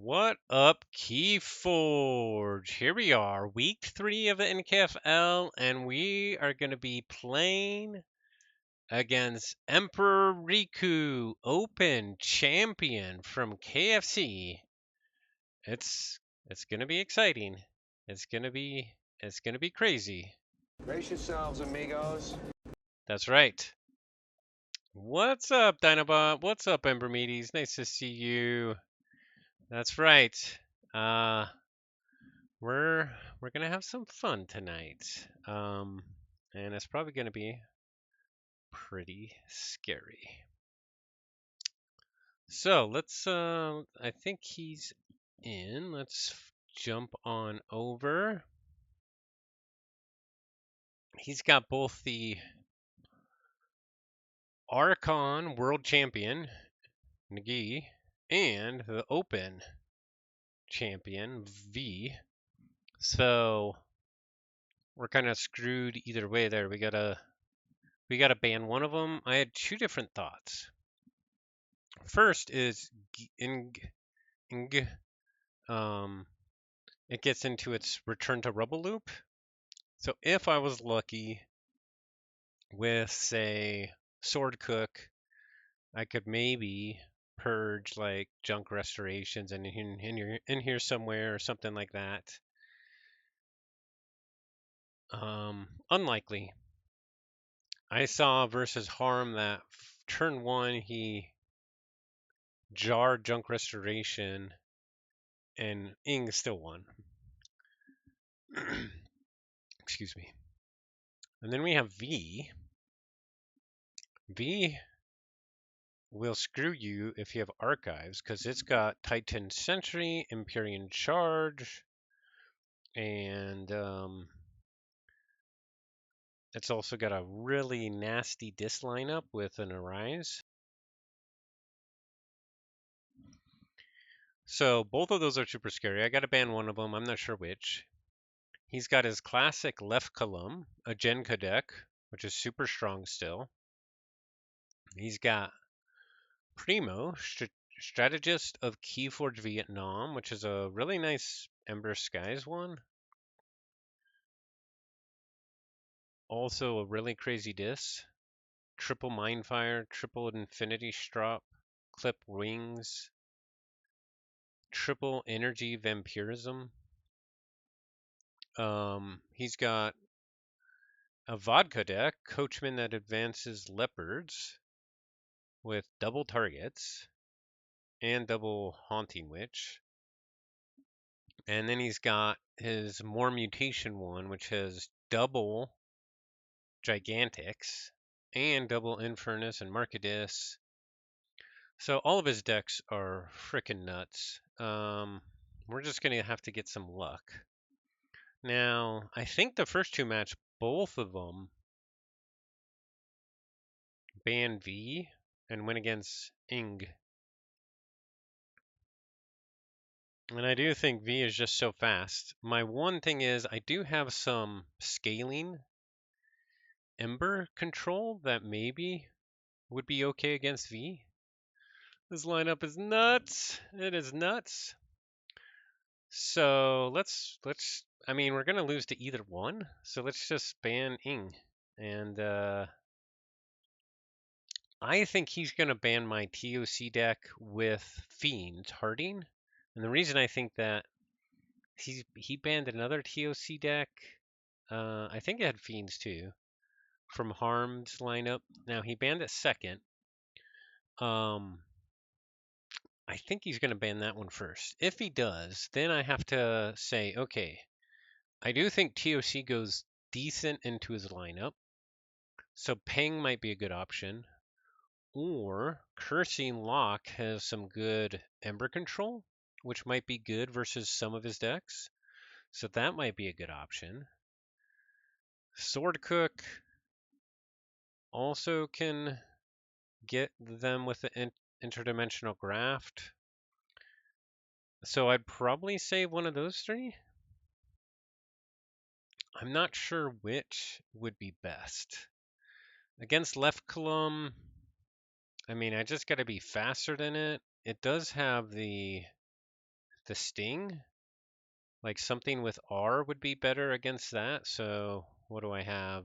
What up, Keyforge? Here we are, week 3 of the NKFL, and we are going to be playing against EmperorRiku, Open Champion from KFC. It's going to be exciting. It's going to be crazy. Brace yourselves, amigos. That's right. What's up, Dinobot? What's up, Embermeaties? Nice to see you. That's right. We're gonna have some fun tonight, and it's probably gonna be pretty scary. So let's. I think he's in. Let's jump on over. He's got both the Archon World Champion, Nagi, and the Open Champion, V. So we're kind of screwed either way there. We gotta ban one of them. I had two different thoughts. First is Ing. It gets into its return to rubble loop. So if I was lucky with, say, Sword Cook, I could maybe purge like junk restorations and in here somewhere or something like that. Unlikely. I saw versus Harm that turn 1 he jarred junk restoration and Ing still won. Excuse me. And then we have V. V will screw you if you have archives, because it's got Titan Sentry, Empyrean Charge, and it's also got a really nasty dis lineup with an Arise. So both of those are super scary. I got to ban one of them. I'm not sure which. He's got his classic left column, a Genka deck, which is super strong still. He's got Primo, Strategist of Keyforge Vietnam, which is a really nice Ember Skies one. Also a really crazy dis. Triple Mindfire, triple Infinity Strop, Clip Wings, triple Energy Vampirism. He's got a vodka deck, Coachman that advances Leopards with double targets and double Haunting Witch. And then he's got his More Mutation one, which has double Gigantics and double Infernus and Markadis. So all of his decks are frickin' nuts. We're just going to have to get some luck. Now, I think the first two match, both of them ban V and win against Ing. And I do think V is just so fast. My one thing is I do have some scaling Ember control that maybe would be okay against V. This lineup is nuts. It is nuts. So I mean, we're gonna lose to either one. So let's just ban Ing. And I think he's gonna ban my TOC deck with Fiends Harding. And the reason I think that he banned another TOC deck. I think it had Fiends too, from Harm's lineup. Now he banned it second. I think he's going to ban that one first. If he does, then I have to say, okay, I do think TOC goes decent into his lineup. So Peng might be a good option. Or Cursing Lock has some good Ember control, which might be good versus some of his decks. So that might be a good option. Sword Cook also can get them with the interdimensional graft. So I'd probably say one of those three. I'm not sure which would be best. Against left column, I mean, I just got to be faster than it. It does have the the Sting. Like something with R would be better against that. So what do I have?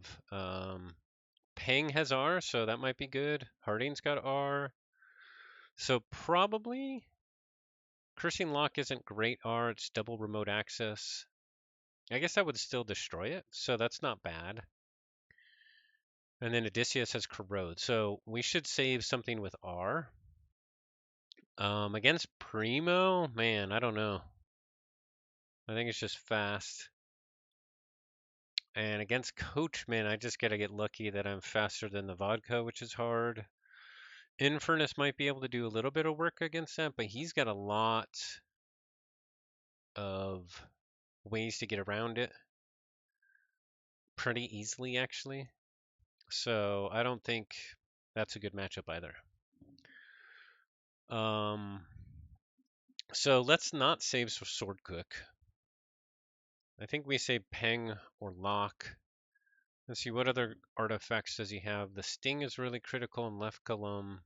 Peng has R, so that might be good. Harding's got R. So probably Cursing Lock isn't great R. It's double remote access. I guess that would still destroy it, so that's not bad. And then Odysseus has Corrode, so we should save something with R. Against Primo, man, I don't know. I think it's just fast. And against Coachman, I just gotta get lucky that I'm faster than the vodka, which is hard. Infernus might be able to do a little bit of work against that, but he's got a lot of ways to get around it pretty easily, actually. So I don't think that's a good matchup either. So let's not save Sword Cook. I think we say Peng or Lock. Let's see, what other artifacts does he have? The Sting is really critical in Left Column.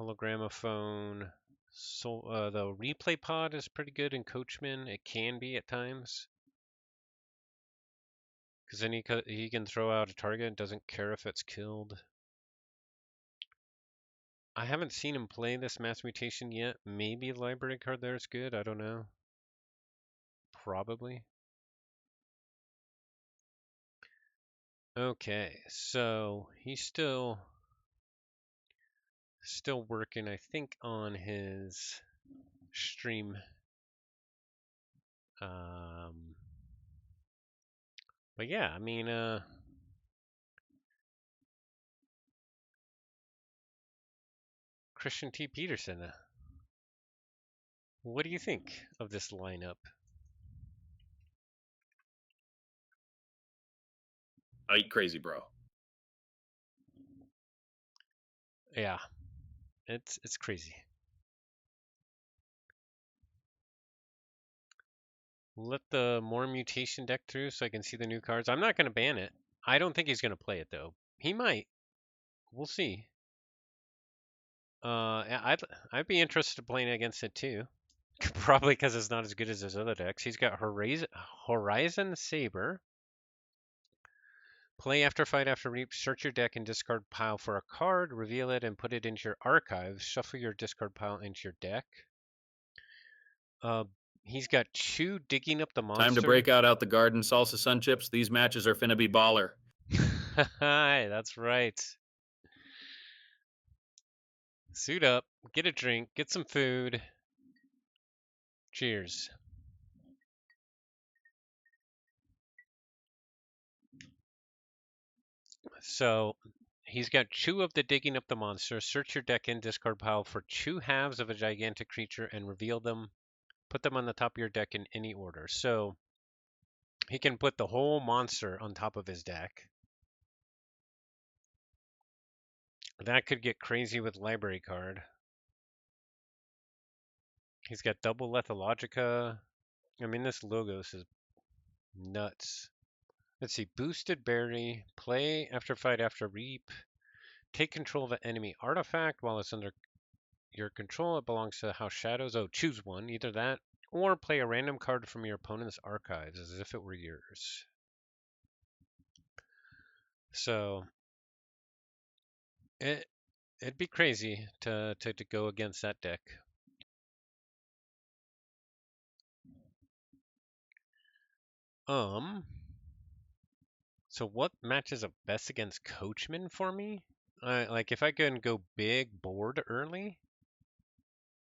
Hologramophone. So the replay pod is pretty good in Coachman. It can be at times. Because then he can throw out a target and doesn't care if it's killed. I haven't seen him play this mass mutation yet. Maybe a library card there is good. I don't know. Probably. Okay, so he's still working, I think, on his stream. But yeah, I mean, Christian T. Peterson. What do you think of this lineup? I eat crazy, bro. Yeah, it's crazy. Let the more mutation deck through so I can see the new cards. I'm not going to ban it. I don't think he's going to play it though. He might. We'll see. I'd be interested in playing against it too. Probably because it's not as good as his other decks. He's got Horizon Saber. Play after fight after reap. Search your deck and discard pile for a card. Reveal it and put it into your archive. Shuffle your discard pile into your deck. He's got Chew digging up the monster. Time to break out the garden salsa sun chips. These matches are finna be baller. Hi, that's right. Suit up, get a drink, get some food. Cheers. So he's got Chew of the digging up the monster. Search your deck and discard pile for 2 halves of a gigantic creature and reveal them. Put them on the top of your deck in any order. So he can put the whole monster on top of his deck. That could get crazy with library card. He's got double Lethalogica. I mean, this Logos is nuts. Let's see. Boosted Berry. Play after fight after reap. Take control of an enemy artifact while it's under your control. It belongs to House Shadows. Oh, choose one. Either that or play a random card from your opponent's archives as if it were yours. So it'd be crazy to go against that deck. So what matches up best against Coachman for me? Like if I can go big board early.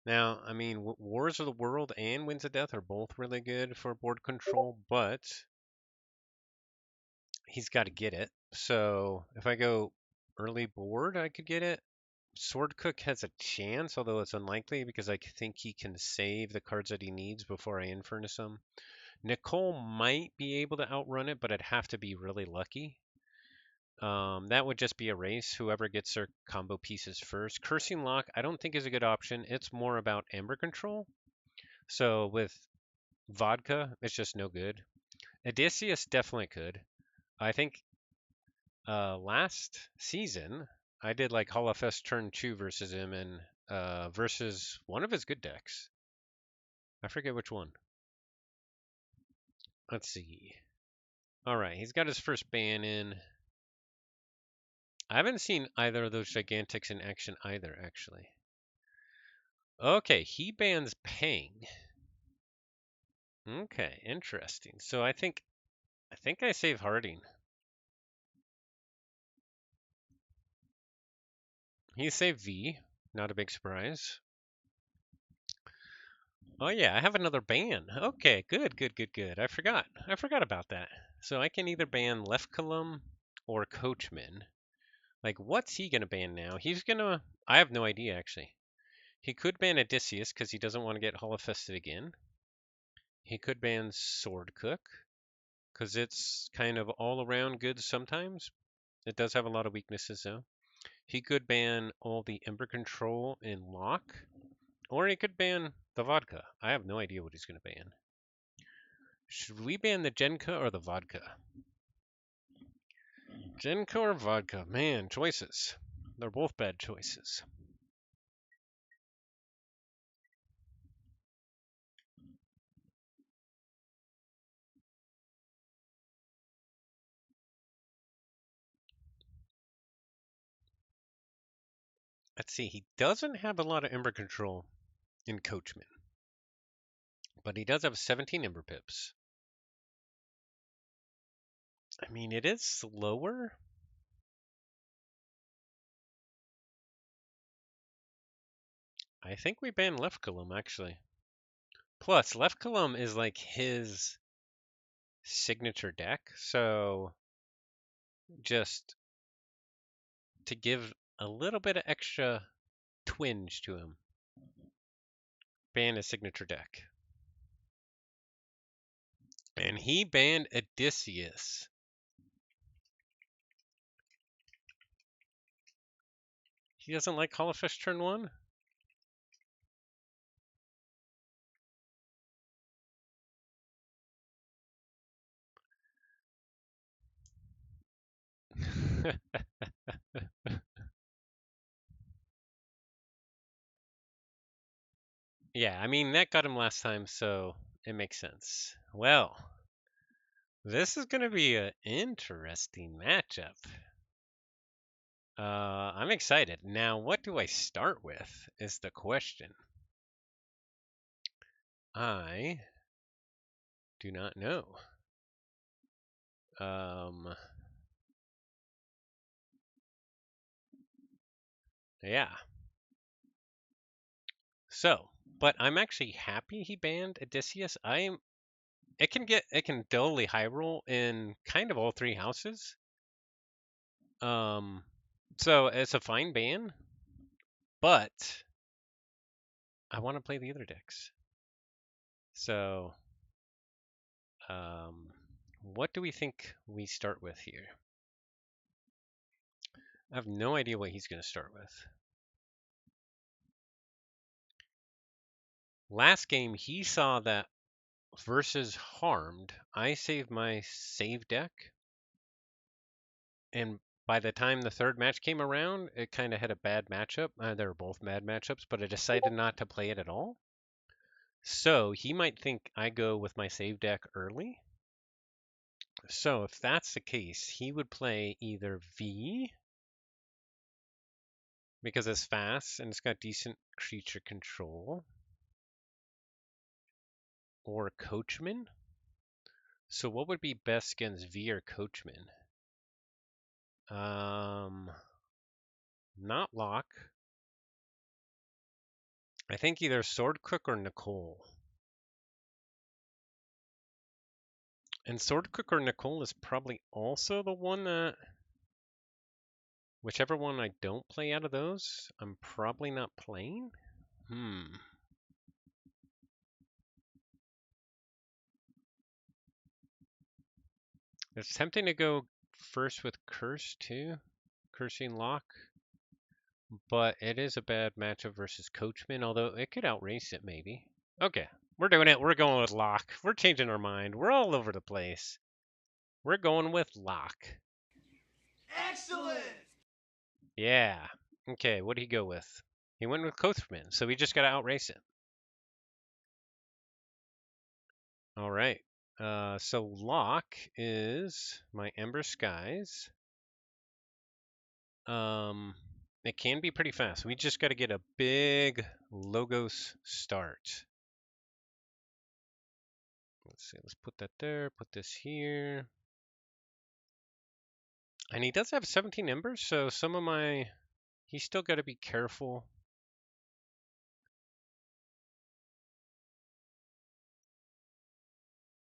Now, I mean, Wars of the World and Winds of Death are both really good for board control, but he's got to get it. So if I go early board, I could get it. Sword Cook has a chance, although it's unlikely because I think he can save the cards that he needs before I Infernus him. Nicole might be able to outrun it, but I'd have to be really lucky. That would just be a race, whoever gets their combo pieces first. Cursing Lock, I don't think is a good option. It's more about Ember control. So with Vodka, it's just no good. Odysseus definitely could. I think last season, I did like Hall of Fest turn 2 versus him and versus one of his good decks. I forget which one. Let's see. All right, he's got his first ban in. I haven't seen either of those Gigantics in action either, actually. Okay, he bans Pang. Okay, interesting. So I think I save Harding. He saved V. Not a big surprise. Oh yeah, I have another ban. Okay, good, good, good, good. I forgot about that. So I can either ban Left Column or Coachman. Like, what's he gonna ban now? He's gonna. I have no idea actually. He could ban Odysseus because he doesn't want to get Hollowfested again. He could ban Sword Cook because it's kind of all around good sometimes. It does have a lot of weaknesses though. He could ban all the Ember Control and Lock. Or he could ban the vodka. I have no idea what he's going to ban. Should we ban the Genka or the vodka? Genka or vodka? Man, choices. They're both bad choices. Let's see. He doesn't have a lot of Ember Control in Coachman. But he does have 17 Ember Pips. I mean, it is slower. I think we ban Left Column, actually. Plus, Left Column is like his signature deck, so just to give a little bit of extra twinge to him, ban his signature deck. And he banned Odysseus. He doesn't like Hollowfish turn 1? Yeah, I mean, that got him last time, so it makes sense. Well, this is going to be an interesting matchup. I'm excited. Now, what do I start with is the question. I do not know. Yeah. So, but I'm actually happy he banned Odysseus. It can dully high roll in kind of all three houses. So it's a fine ban, but I want to play the other decks. So, what do we think we start with here? I have no idea what he's going to start with. Last game, he saw that versus Harmed, I saved my save deck. And by the time the third match came around, it kind of had a bad matchup. They were both bad matchups, but I decided not to play it at all. So he might think I go with my save deck early. So if that's the case, he would play either V, because it's fast and it's got decent creature control, or Coachman. So what would be best against V or Coachman? Not Lock. I think either Sword Cook or Nicole. And Sword Cook or Nicole is probably also the one that, whichever one I don't play out of those, I'm probably not playing. It's tempting to go first with Curse too, Cursing Lock, but it is a bad matchup versus Coachman, although it could outrace it maybe. Okay, we're doing it. We're going with Lock. We're changing our mind. We're all over the place. We're going with Lock. Excellent! Yeah. Okay, what did he go with? He went with Coachman, so we just got to outrace it. All right. So lock is my Ember Skies. It can be pretty fast. We just got to get a big Logos start. Let's see. Let's put that there. Put this here. And he does have 17 embers, so some of my... He's still got to be careful.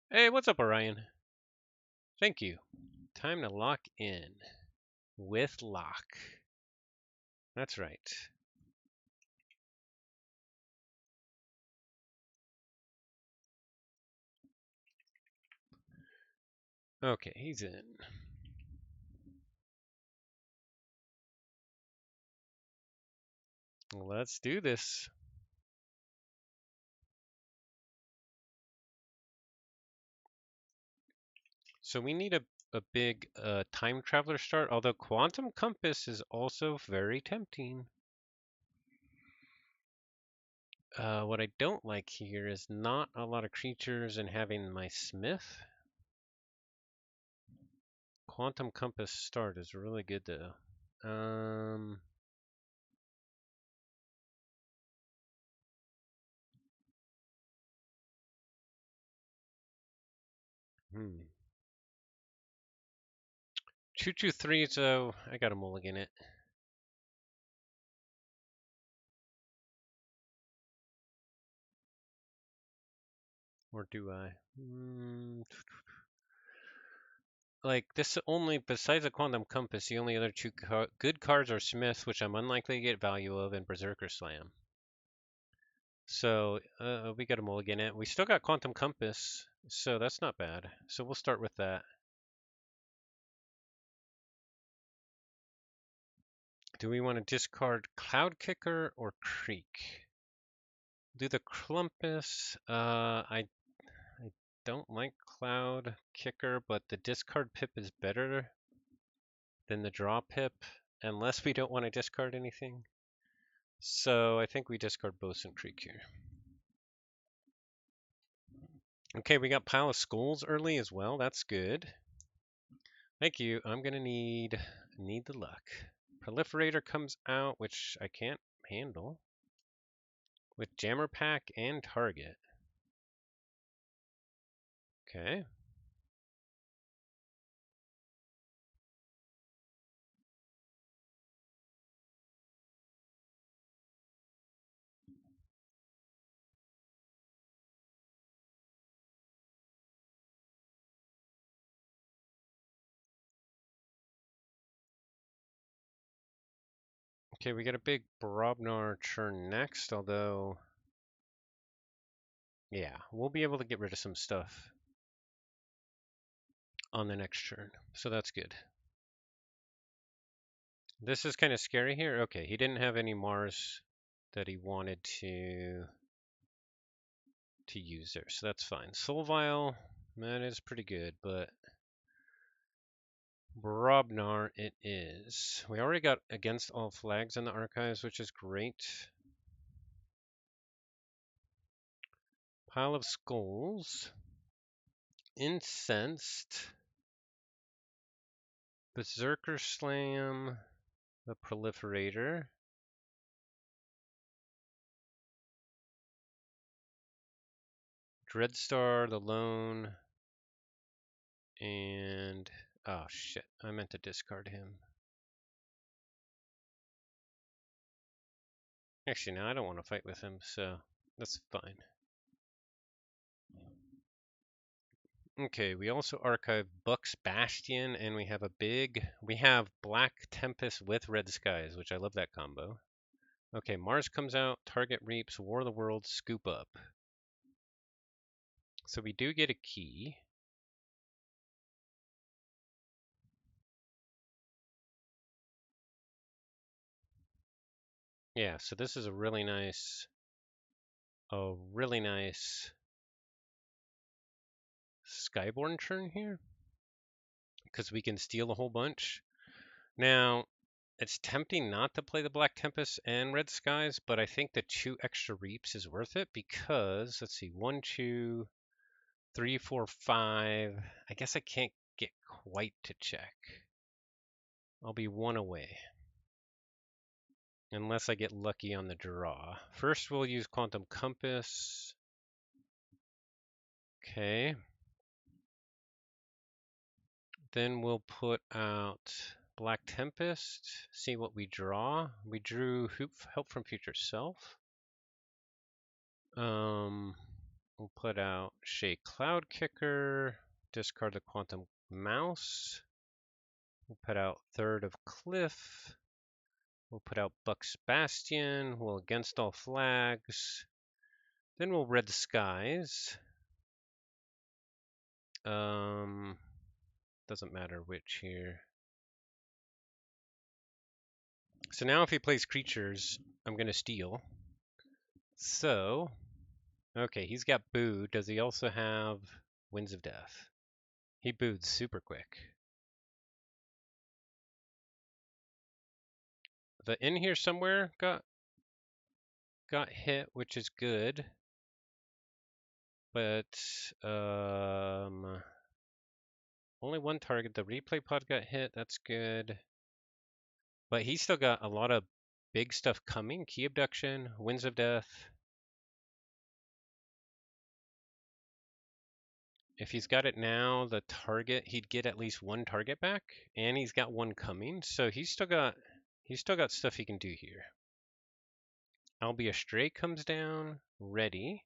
Hey, what's up, Orion? Thank you. Time to lock in with lock. That's right. Okay, he's in. Let's do this. So we need a big time traveler start, although Quantum Compass is also very tempting. What I don't like here is not a lot of creatures and having my Smith. Quantum Compass start is really good though. Hmm. 2/2/3, so I gotta mulligan it. Or do I? Like, this only, besides the Quantum Compass, the only other two good cards are Smith, which I'm unlikely to get value of, and Berserker Slam. So, we got a mulligan it. We still got Quantum Compass, so that's not bad. So we'll start with that. Do we want to discard Cloud Kicker or Creek? Do the Clumpus. I don't like Cloud Kicker, but the discard pip is better than the draw pip, unless we don't want to discard anything. So I think we discard Bosun Creek here. Okay, we got Pile of Skulls early as well. That's good. Thank you. I'm gonna need the luck. Proliferator comes out, which I can't handle. With Jammer Pack and Target. Okay. Okay, we get a big Brobnar churn next, although... Yeah, we'll be able to get rid of some stuff on the next turn, so that's good. This is kind of scary here. Okay, he didn't have any Mars that he wanted to use there, so that's fine. Soul Vial, that is pretty good, but Brobnar it is. We already got Against All Flags in the archives, which is great. Pile of Skulls. Incensed. Berserker Slam. The Proliferator. Dreadstar, the Lone. And... oh shit, I meant to discard him. Actually, no, I don't want to fight with him, so that's fine. Okay, we also archive Buck's Bastion, and we have Black Tempest with Red Skies, which I love that combo. Okay, Mars comes out, Target Reaps, War of the Worlds, Scoop Up. So we do get a key. Yeah, so this is a really nice Skyborn turn here, because we can steal a whole bunch. Now, it's tempting not to play the Black Tempest and Red Skies, but I think the 2 extra Reaps is worth it because, let's see, 1, 2, 3, 4, 5. I guess I can't get quite to check. I'll be 1 away. Unless I get lucky on the draw. First, we'll use Quantum Compass. Okay. Then we'll put out Black Tempest. See what we draw. We drew Help from Future Self. We'll put out Shea Cloud Kicker. Discard the Quantum Mouse. We'll put out Third of Cliff. We'll put out Buck's Bastion. We'll Against All Flags. Then we'll Red Skies. Doesn't matter which here. So now if he plays creatures, I'm going to steal. So, okay, he's got Boo. Does he also have Winds of Death? He booed super quick. The in here somewhere got hit, which is good. But only one target. The replay pod got hit. That's good. But he's still got a lot of big stuff coming. Key Abduction, Winds of Death. If he's got it now, the target, he'd get at least 1 target back, and he's got 1 coming. So he's still got stuff he can do here. I'll Be a Stray comes down, ready.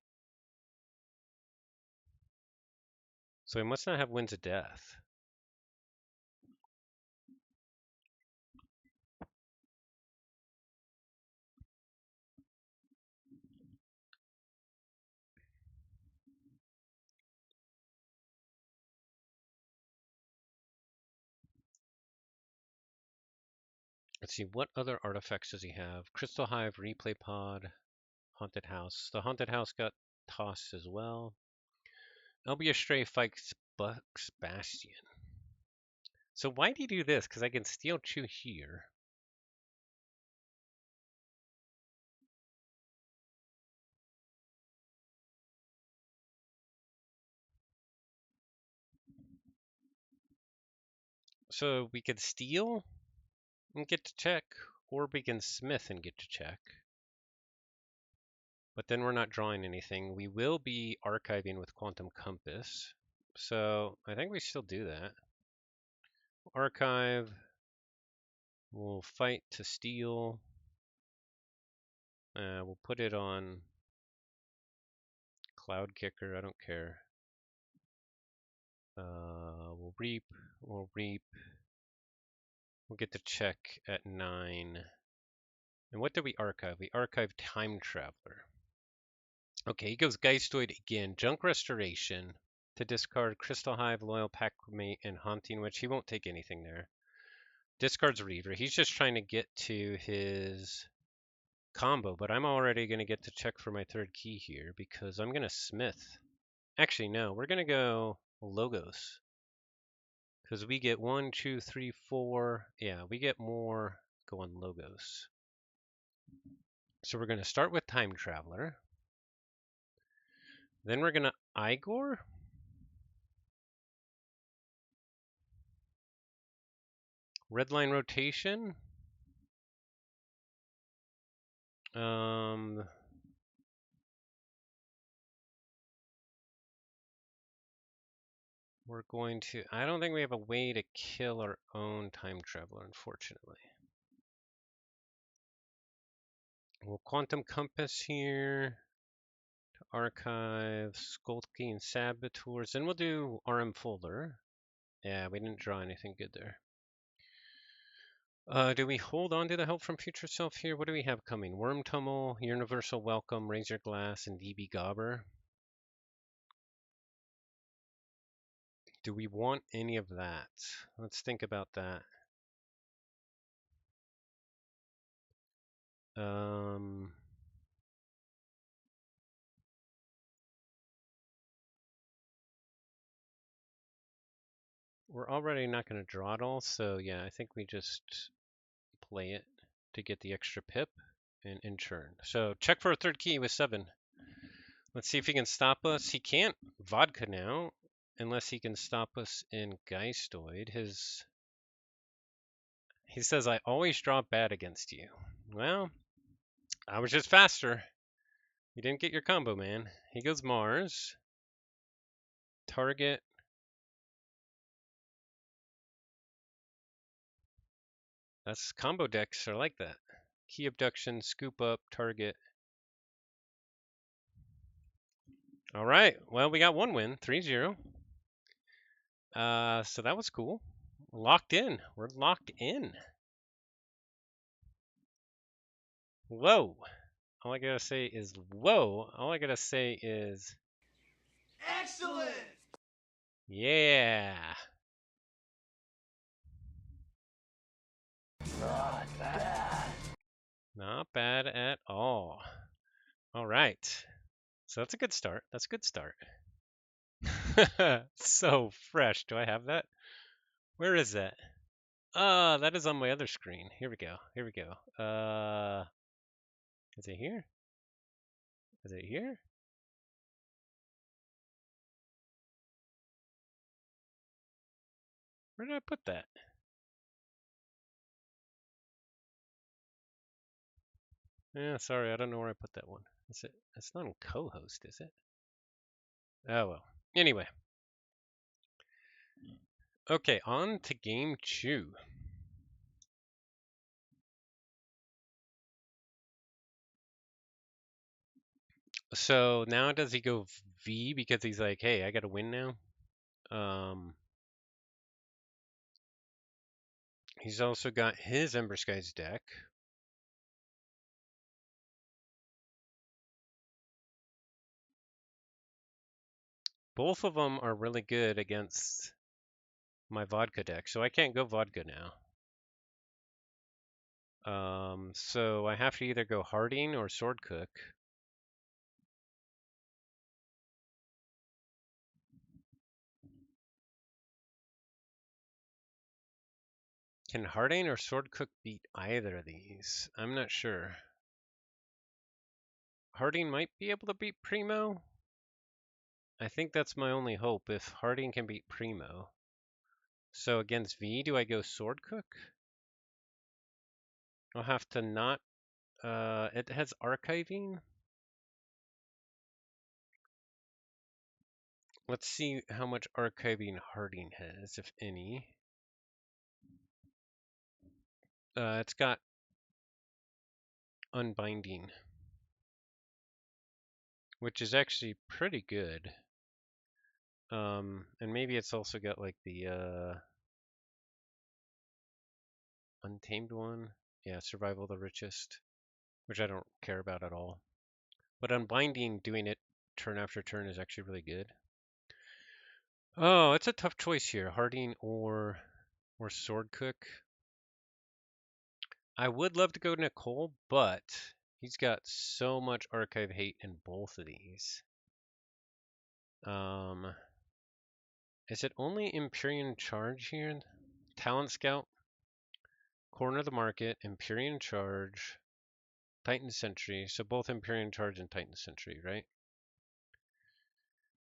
So he must not have Winds of Death. Let's see, what other artifacts does he have? Crystal Hive, Replay Pod, Haunted House. The Haunted House got tossed as well. I'll Be a Stray fights Buck's Bastion. So why do you do this? Because I can steal Chew here. So we could steal and get to check, or we can smith and get to check. But then we're not drawing anything. We will be archiving with Quantum Compass. So I think we still do that. Archive. We'll fight to steal. We'll put it on Cloud Kicker. I don't care. We'll reap. We'll reap. We'll get to check at 9. And what did we archive? We archived Time Traveler. Okay, he goes Geistoid again. Junk Restoration to discard Crystal Hive, Loyal Packmate, and Haunting Witch. He won't take anything there. Discards Reaver. He's just trying to get to his combo, but I'm already going to get to check for my 3rd key here because I'm going to smith. Actually, no, we're going to go Logos. Because we get 1, 2, 3, 4. Yeah, we get more going Logos. So we're going to start with Time Traveler. Then we're going to Igor. Redline Rotation. We're going to, I don't think we have a way to kill our own Time Traveler, unfortunately. We'll Quantum Compass here to archive Skulking and Saboteurs. Then we'll do RM Folder. Yeah, we didn't draw anything good there. Do we hold on to the Help from Future Self here? What do we have coming? Worm Tummel, Universal Welcome, Razor Glass, and DB Gobber. Do we want any of that? Let's think about that. We're already not going to draw it all, so yeah, I think we just play it to get the extra pip and in churn. So check for a 3rd key with 7. Let's see if he can stop us. He can't vodka now, unless he can stop us in Geistoid. He says, I always draw bad against you. Well, I was just faster. You didn't get your combo, man. He goes Mars. Target. That's combo decks are like that. Key abduction, scoop up, target. All right. Well, we got one win, 3-0. So that was cool. Locked in. We're locked in. Whoa. All I gotta say is whoa. All I gotta say is Excellent! yeah. Not bad. Not bad at all. All right. So that's a good start. That's a good start. So fresh. Do I have that? Where is that? That is on my other screen. Here we go. Here we go. Is it here? Is it here? Where did I put that? Yeah, sorry, I don't know where I put that one. Is it? It's not on co-host, is it? Oh well. Anyway. Okay, on to game 2. So now does he go V because he's like, hey, I gotta win now? He's also got his Ember Skies deck. Both of them are really good against my vodka deck, so I can't go vodka now. So I have to either go Harding or Sword Cook. Can Harding or Sword Cook beat either of these? I'm not sure. Harding might be able to beat Primo. I think that's my only hope, if Harding can beat Primo. So against V, do I go Sword Cook? I'll have to not... it has Archiving. Let's see how much Archiving Harding has, if any. It's got Unbinding, which is actually pretty good. And maybe it's also got like the Untamed one. Yeah, Survival of the Richest, which I don't care about at all. But Unbinding, doing it turn after turn is actually really good. Oh, it's a tough choice here, Harding or Sword Cook. I would love to go Nicole, but he's got so much archive hate in both of these. Is it only Empyrean Charge here? Talent Scout, Corner of the Market, Empyrean Charge, Titan Sentry. So both Empyrean Charge and Titan Sentry, right?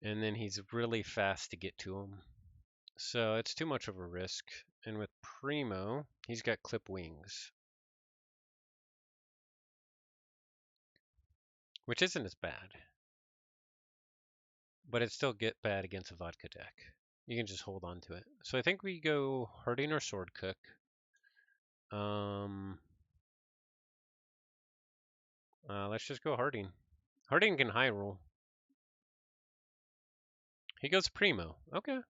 And then he's really fast to get to him. So it's too much of a risk. And with Primo, he's got Clip Wings, which isn't as bad. But it still get bad against a vodka deck. You can just hold on to it. So I think we go Harding or Sword Cook. Let's just go Harding. Harding can high roll. He goes Primo. Okay.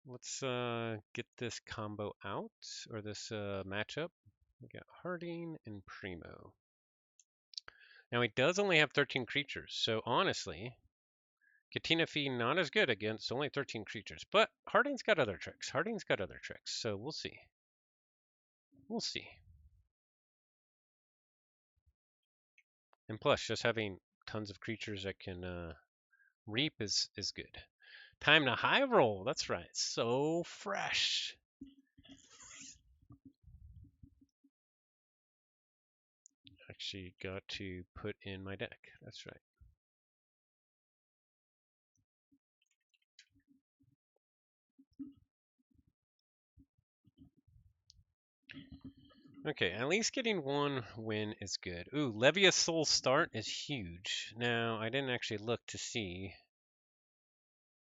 Let's get this combo out, or this matchup. We got Harding and Primo. Now he does only have 13 creatures, so honestly, Katina Fee not as good against only 13 creatures. But Harding's got other tricks. Harding's got other tricks, so we'll see. We'll see. And plus, just having tons of creatures that can reap is good. Time to high roll. That's right. So fresh. actually got to put in my deck. That's right. Okay, at least getting one win is good. Ooh, Levia's Soul start is huge. Now, I didn't actually look to see.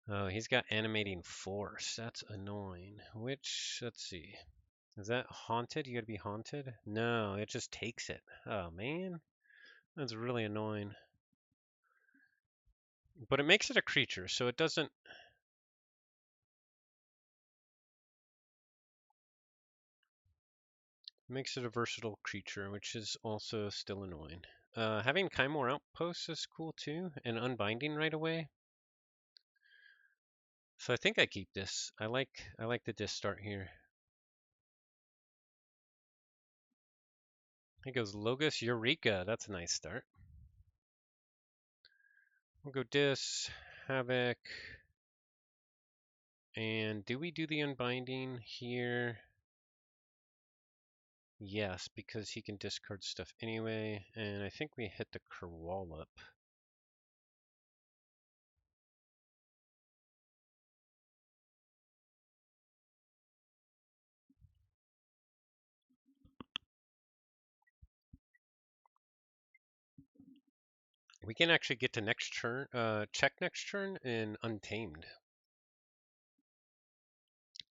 Oh, he's got Animating Force. That's annoying. Which, let's see. Is that Haunted? You gotta be Haunted? No, it just takes it. Oh, man. That's really annoying. But it makes it a creature, so it doesn't... Makes it a versatile creature, which is also still annoying. Having Kymor Outposts is cool too, and unbinding right away. So I think I keep this. I like the disc start here. He goes Logos Eureka. That's a nice start. We'll go Dis, Havoc, and do we do the unbinding here? Yes, because he can discard stuff anyway, and I think we hit the Kerwallop. We can actually get to next turn, check next turn in Untamed.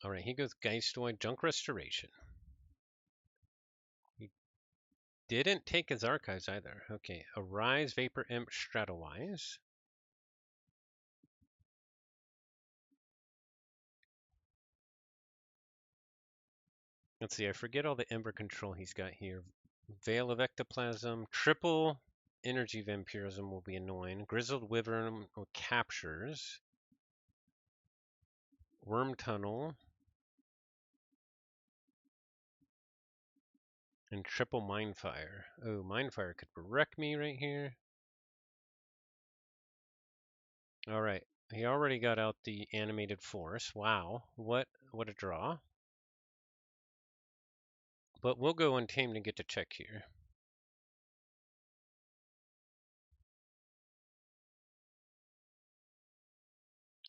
All right, he goes Geistoid, Junk Restoration. He didn't take his archives either. Okay, Arise, Vapor Imp, Stratowise. Let's see, I forget all the Ember control he's got here. Veil of Ectoplasm, triple Energy Vampirism will be annoying. Grizzled Wyvern captures. Worm Tunnel. And triple Mindfire. Oh, Mindfire could wreck me right here. Alright, he already got out the Animated Force. Wow, what a draw. But we'll go Untamed and get to check here.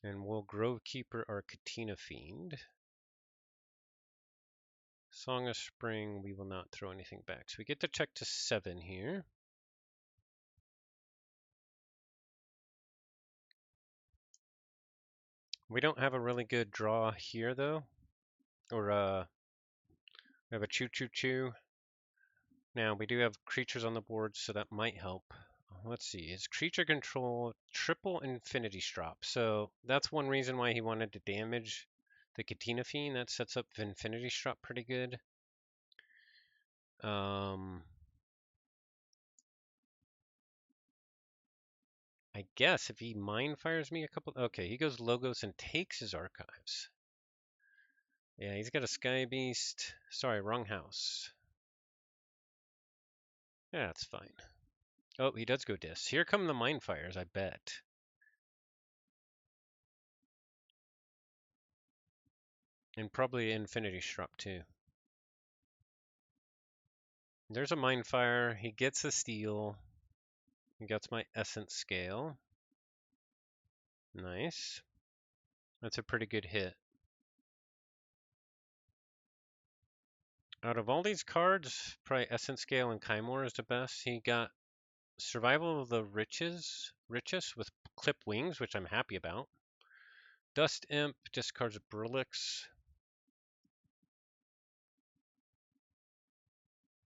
And we'll Grovekeeper our Katina Fiend. Song of Spring, we will not throw anything back. So we get to check to 7 here. We don't have a really good draw here though. Or we have a Choo Choo Choo. Now we do have creatures on the board, so that might help. Let's see, his creature control triple Infinity Strop. So that's one reason why he wanted to damage the Katina Fiend. That sets up Infinity Strop pretty good. I guess if he mind fires me a couple... Okay, he goes Logos and takes his archives. Yeah, he's got a Sky Beast. Sorry, wrong house. Yeah, that's fine. Oh, he does go Dis. Here come the mind fires, I bet. And probably Infinity Strop too. There's a mind fire. He gets a steal. He gets my essence scale. Nice. That's a pretty good hit. Out of all these cards, probably Essence Scale and Kymor is the best. He got Survival of the Richest with Clip Wings, which I'm happy about. Dust Imp discards Brulix.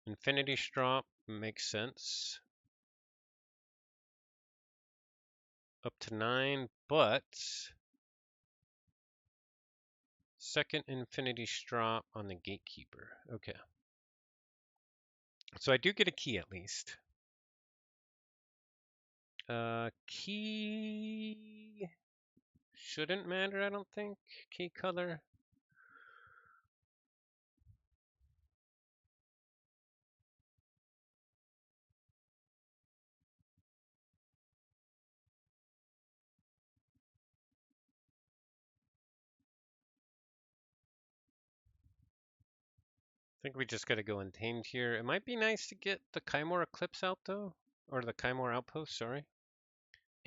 Infinity Strop makes sense. Up to 9, but second Infinity Strop on the Gatekeeper. Okay. So I do get a key at least. Key shouldn't matter, I don't think. Key color. think we just gotta go untamed here. It might be nice to get the Kymor Eclipse out though, or the Kymor Outpost, sorry,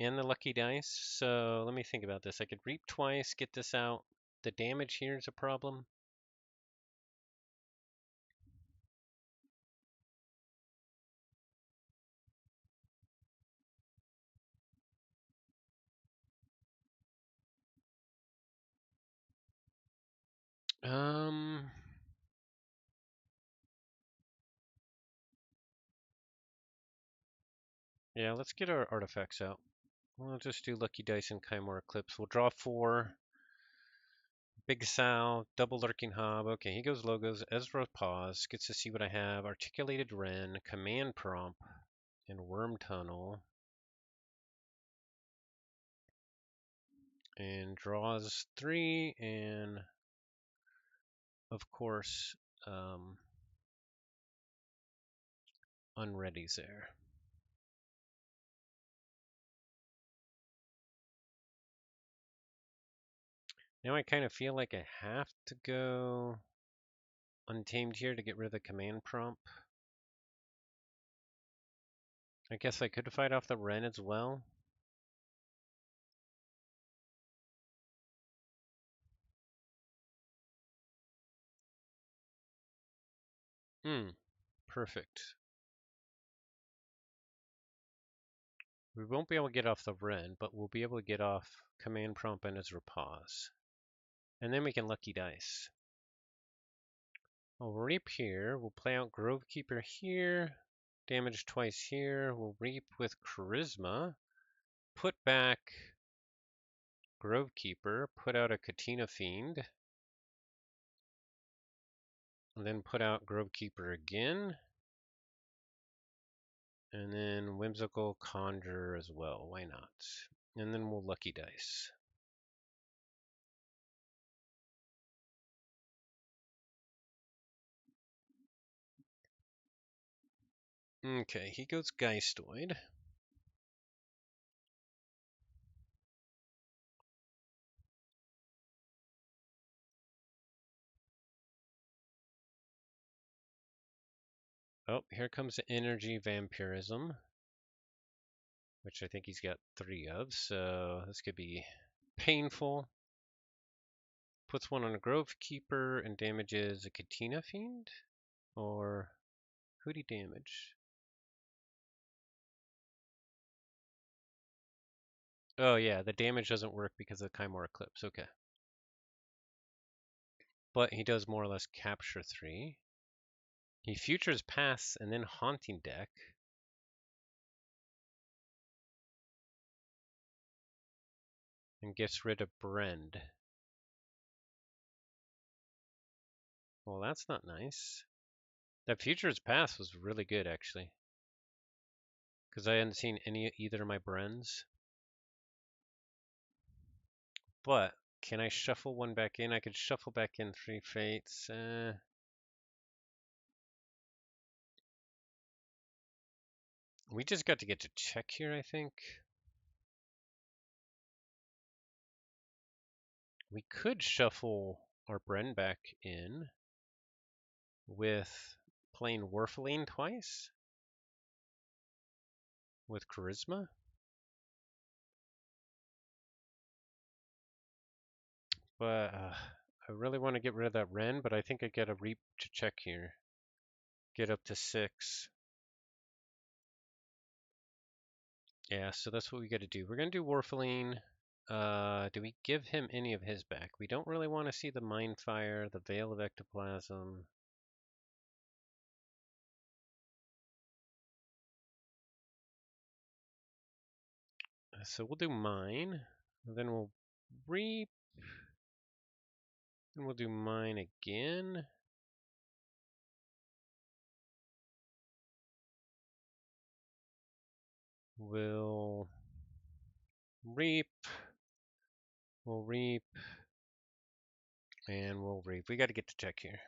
and the Lucky Dice. So let me think about this. I could reap twice, get this out. The damage here is a problem. Yeah, let's get our artifacts out. We'll just do Lucky Dice and Kymor Eclipse. We'll draw 4. Big Sal, double Lurking Hob. Okay, he goes logos. Ezra Pause. Gets to see what I have. Articulated Wren, Command Prompt, and Worm Tunnel. And draws 3, and of course, unready's there. Now I kind of feel like I have to go untamed here to get rid of the command prompt. I guess I could fight off the Wren as well. Perfect. We won't be able to get off the Wren, but we'll be able to get off command prompt and Ezra Pause. And then we can Lucky Dice. I'll reap here. We'll play out Grovekeeper here. Damage twice here. We'll reap with Charisma. Put back Grovekeeper. Put out a Katina Fiend. And then put out Grovekeeper again. And then Whimsical Conjure as well. Why not? And then we'll Lucky Dice. Okay, he goes Geistoid. Oh, here comes the Energy Vampirism, which I think he's got 3 of, so this could be painful. Puts 1 on a Grovekeeper and damages a Katina Fiend? Or who'd he damage? Oh yeah, the damage doesn't work because of Kymor Eclipse, okay. But he does more or less capture 3. He futures Pass and then Haunting Deck. And gets rid of Brend. Well, that's not nice. That Futures Pass was really good, actually. Because I hadn't seen either of my Brens. But, can I shuffle 1 back in? I could shuffle back in 3 Fates. We just got to get to check here, I think. We could shuffle our Bren back in with playing Warfaline twice with Charisma. But I really want to get rid of that Ren, but I think I get a Reap to check here. Get up to 6. Yeah, so that's what we got to do. We're going to do Warfaline. Do we give him any of his back? We don't really want to see the Mindfire, the Veil of Ectoplasm. So we'll do mine. Then we'll Reap. And we'll do mine again. We'll reap. We'll reap. And we'll reap. We got to get to check here.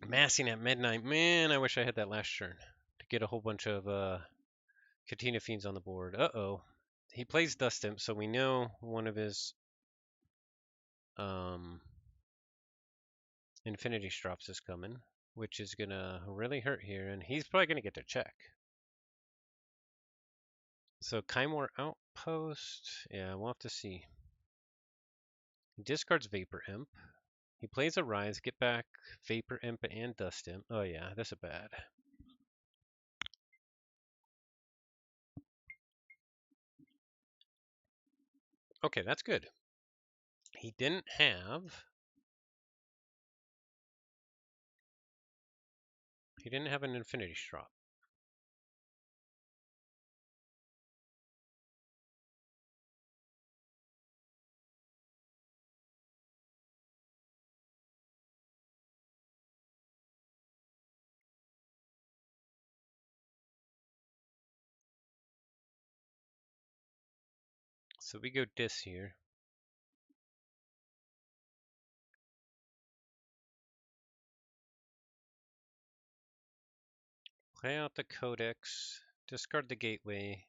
Massing at midnight. Man, I wish I had that last turn to get a whole bunch of Katina Fiends on the board. Uh-oh. He plays Dust Imp, so we know one of his Infinity Strops is coming, which is gonna really hurt here, and he's probably gonna get to check. So Kymor Outpost, yeah, we'll have to see. He discards Vapor Imp. He plays a Rise, get back Vapor Imp and Dust Imp. Oh yeah, this is bad. Okay, that's good. He didn't have an Infinity Strop. So we go Dis here. Play out the Codex, discard the Gateway.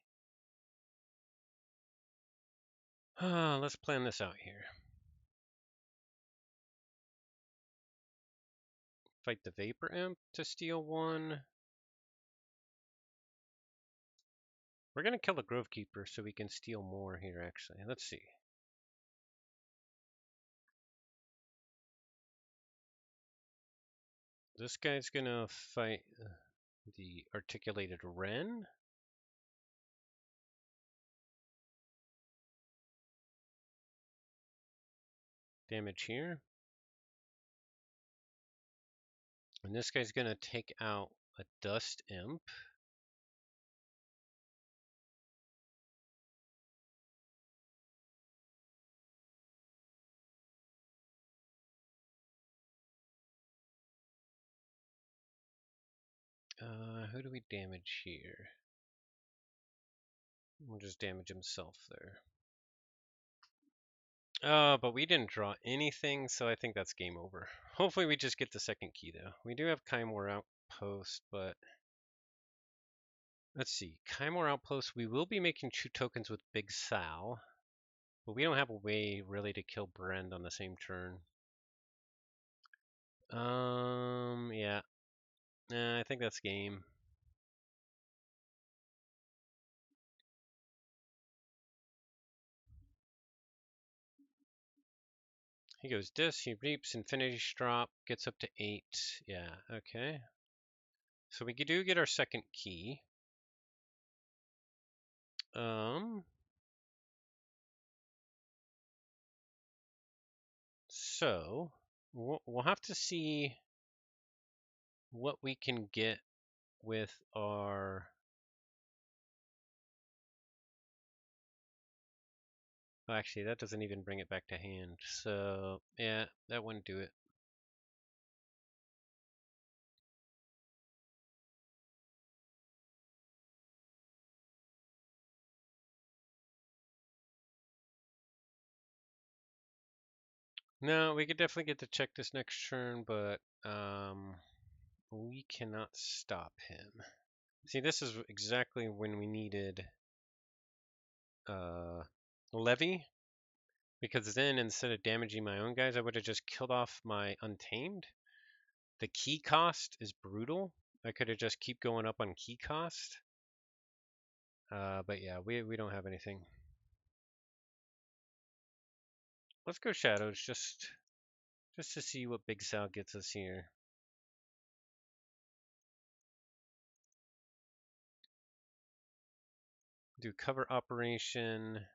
Let's plan this out here. Fight the Vapor Imp to steal one. We're gonna kill the Grove Keeper so we can steal more here, actually. Let's see. This guy's gonna fight the Articulated Wren. Damage here. And this guy's gonna take out a Dust Imp. Who do we damage here? We'll just damage himself there. But we didn't draw anything, so I think that's game over. Hopefully we just get the second key, though. We do have Kymor Outpost, but... Let's see. Kymor Outpost, we will be making 2 tokens with Big Sal, but we don't have a way, really, to kill Brend on the same turn. Yeah. I think that's game. He goes Dis, he reaps, Infinity Strop, gets up to 8. Yeah, okay. So we do get our second key. So we'll have to see what we can get with our... Oh, actually, that doesn't even bring it back to hand. So, yeah, that wouldn't do it. No, we could definitely get to check this next turn, but we cannot stop him. See, this is exactly when we needed Levy, because then instead of damaging my own guys, I would have just killed off my Untamed. The key cost is brutal. I could have just keep going up on key cost. But yeah, we don't have anything. Let's go Shadows just to see what Big Sal gets us here. Do cover operation.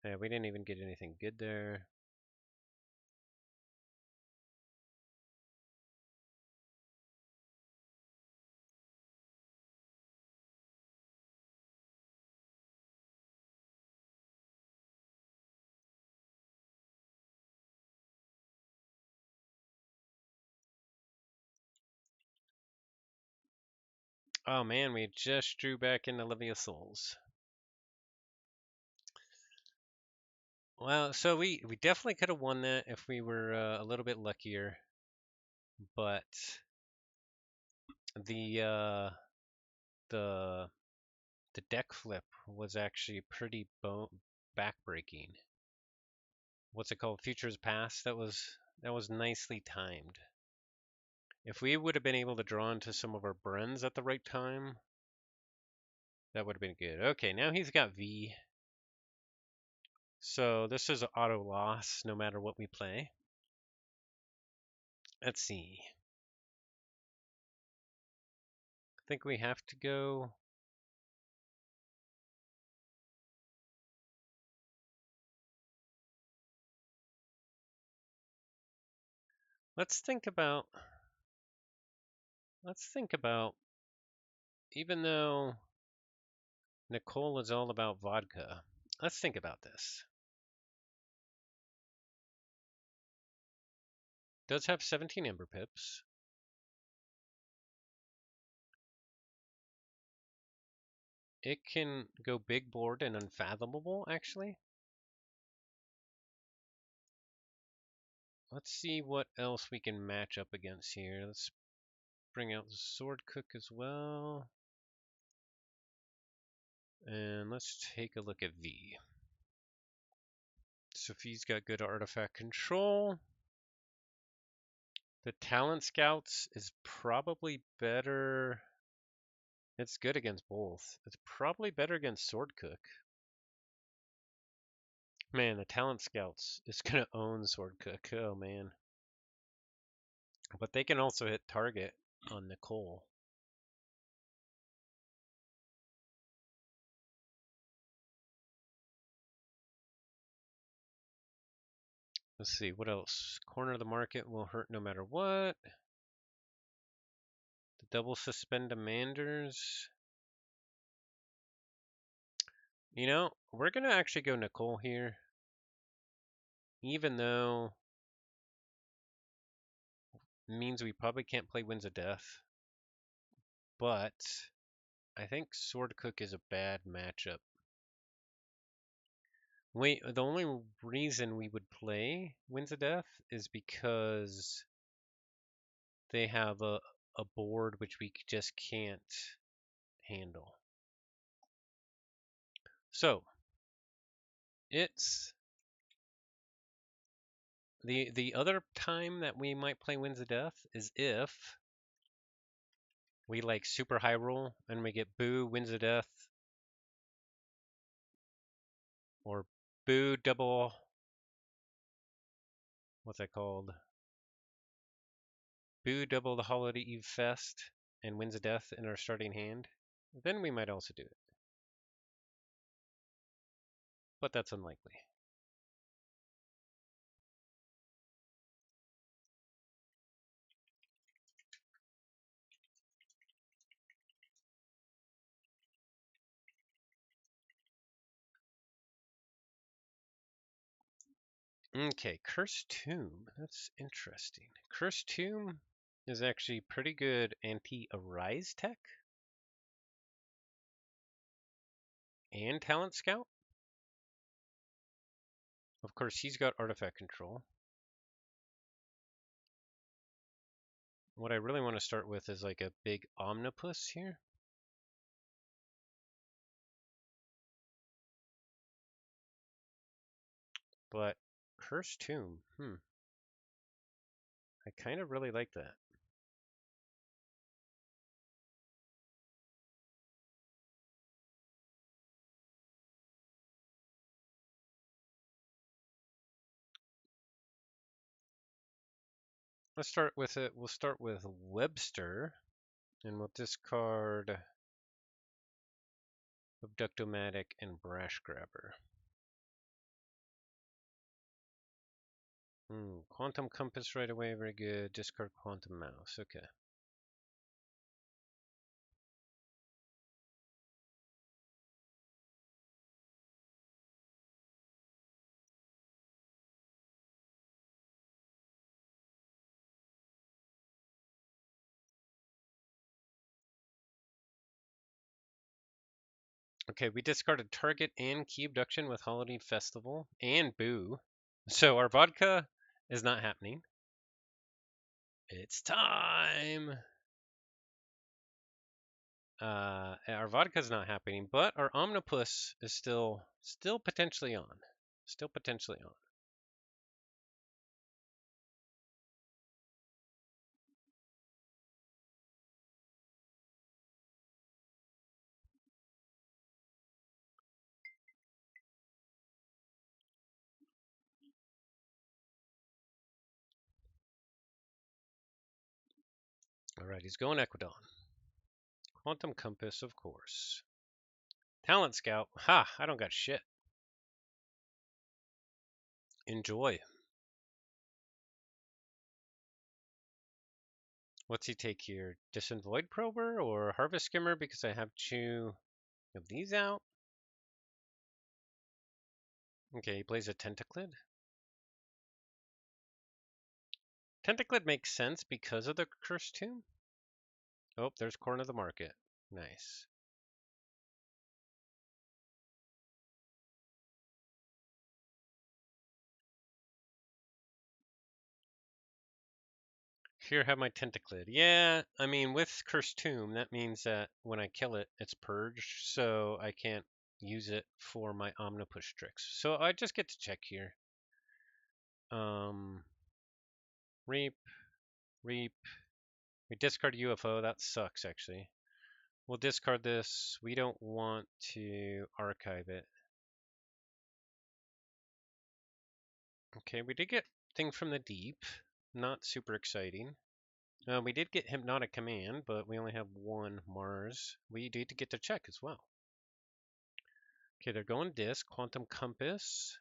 Yeah, we didn't even get anything good there. Oh man, we just drew back into Levy of Souls. Well, so we definitely could have won that if we were a little bit luckier, but the the deck flip was actually pretty backbreaking. what's it called? Futures Past. That was nicely timed. If we would have been able to draw into some of our Brens at the right time, that would have been good. Okay, now he's got V. So this is auto loss no matter what we play. Let's see. I think we have to go. Let's think about, even though Nicole is all about vodka, let's think about this. Does have 17 Ember Pips. It can go big board and unfathomable, actually. Let's see what else we can match up against here. Let's bring out the Sword Cook as well. And let's take a look at V. So V's got good artifact control. The Talent Scouts is probably better. It's good against both. It's probably better against Sword Cook. Man, the Talent Scouts is going to own Sword Cook. Oh, man. But they can also hit target on Nicole. Let's see, what else? Corner of the market will hurt no matter what. The double suspend Demanders. You know, we're going to actually go Nicole here. Even though it means we probably can't play Winds of Death. But I think Sword Cook is a bad matchup. Wait, the only reason we would play Winds of Death is because they have a board which we just can't handle. So, it's the other time that we might play Winds of Death is if we like super high roll and we get Boo, Winds of Death, or Boo double, what's that called? Boo double the Holiday Eve Fest and Winds of Death in our starting hand. Then we might also do it. But that's unlikely. Okay, Cursed Tomb. That's interesting. Cursed Tomb is actually pretty good anti-Arise tech. And Talent Scout. Of course, he's got artifact control. What I really want to start with is like a big Omnipus here. But Cursed Tomb, I kind of really like that. Let's start with it. We'll start with Webster, and we'll discard Abductomatic and Brash Grabber. Quantum Compass right away, very good. Discard Quantum Mouse, okay. Okay, we discarded Target and Key Abduction with Holiday Festival and Boo. So our vodka is not happening. It's time! Our vodka is not happening, but our Omnipus is still potentially on. Still potentially on. Alright, he's going Equidon. Quantum Compass, of course. Talent Scout. Ha! I don't got shit. Enjoy. What's he take here? Distant Void Prober or Harvest Skimmer because I have two of these out? Okay, he plays a Tentaclid. Tentaclid makes sense because of the Cursed Tomb. Oh, there's Corn of the Market. Nice. Here, have my Tentaclid. Yeah, I mean, with Cursed Tomb, that means that when I kill it, it's purged, so I can't use it for my Omnipush tricks. So I just get to check here. Reap, Reap. We discard UFO. That sucks, actually. We'll discard this. We don't want to archive it. Okay, we did get Thing from the Deep. Not super exciting. We did get Hypnotic Command, but we only have one Mars. We need to get to check as well. Okay, they're going Disc, Quantum Compass,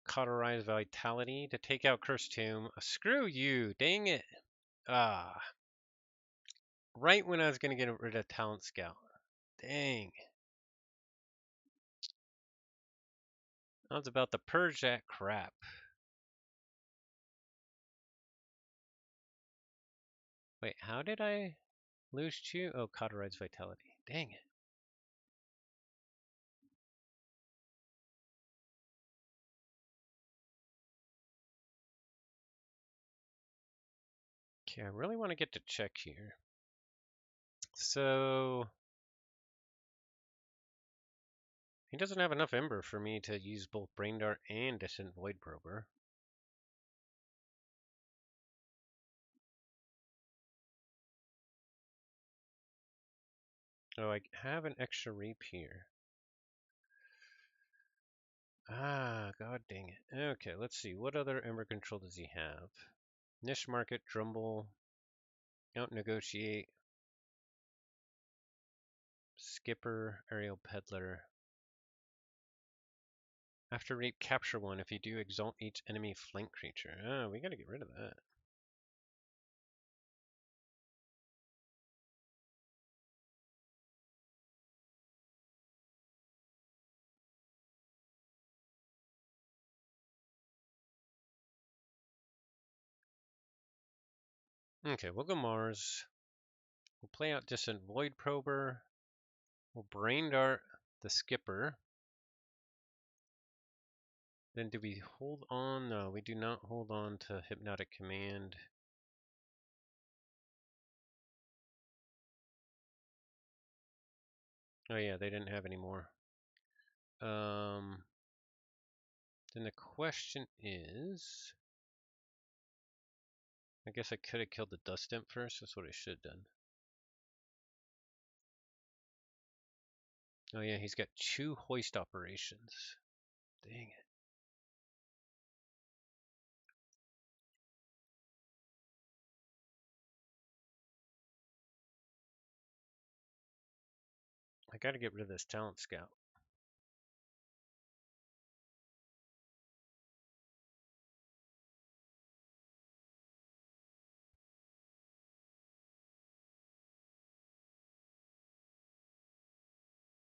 Cauterize Vitality to take out Cursed Tomb. Screw you, dang it. Ah. Right when I was going to get rid of Talent Scout. Dang. I was about to purge that crap. Wait, how did I lose two? Oh, Cauterize Vitality. Dang it. Okay, I really want to get to check here. So he doesn't have enough Ember for me to use both Brain Dart and Distant Void Prober. Oh, I have an extra Reap here. Ah, god dang it. Okay, let's see. What other Ember control does he have? Niche Market, Drumble, Out Negotiate, Skipper, Aerial Peddler. After Reap, capture one. If you do, exalt each enemy flank creature. Oh, we gotta get rid of that. Okay, we'll go Mars. We'll play out Distant Void Prober. We'll Brain Dart the Skipper. Then do we hold on? No, we do not hold on to Hypnotic Command. Oh yeah, they didn't have any more. Then the question is, I guess I could have killed the Dust Imp first. That's what I should have done. Oh yeah, he's got two hoist operations. Dang it. I gotta get rid of this Talent Scout.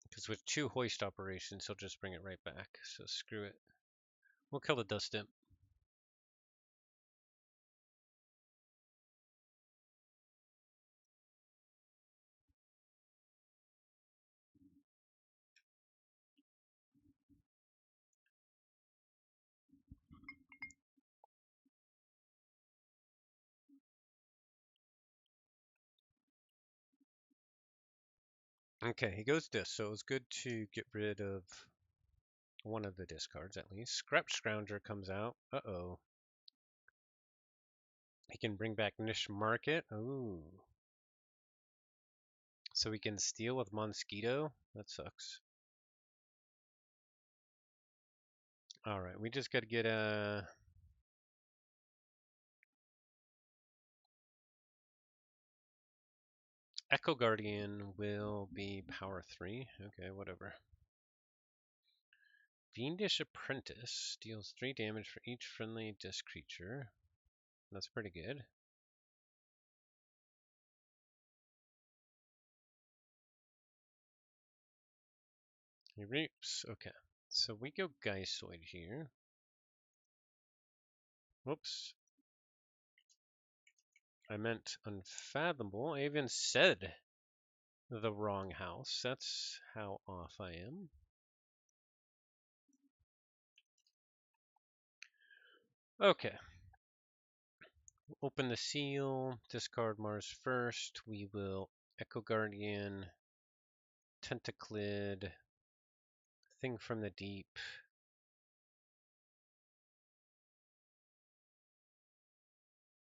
Because with two hoist operations, he'll just bring it right back. So screw it. We'll kill the Dust Imp. Okay, he goes this, so it was good to get rid of one of the discards at least. Scrap Scrounger comes out. Uh-oh. He can bring back Niche Market. Ooh. So we can steal with Mosquito. That sucks. Alright, we just gotta get a... Echo Guardian will be power 3. Okay, whatever. Fiendish Apprentice deals 3 damage for each friendly disc creature. That's pretty good. He reaps. Okay. So we go Geisoid here. Whoops. I meant Unfathomable. I even said the wrong house. That's how off I am. Okay. Open the seal. Discard Mars first. We will Echo Guardian. Tentaclid. Thing from the Deep.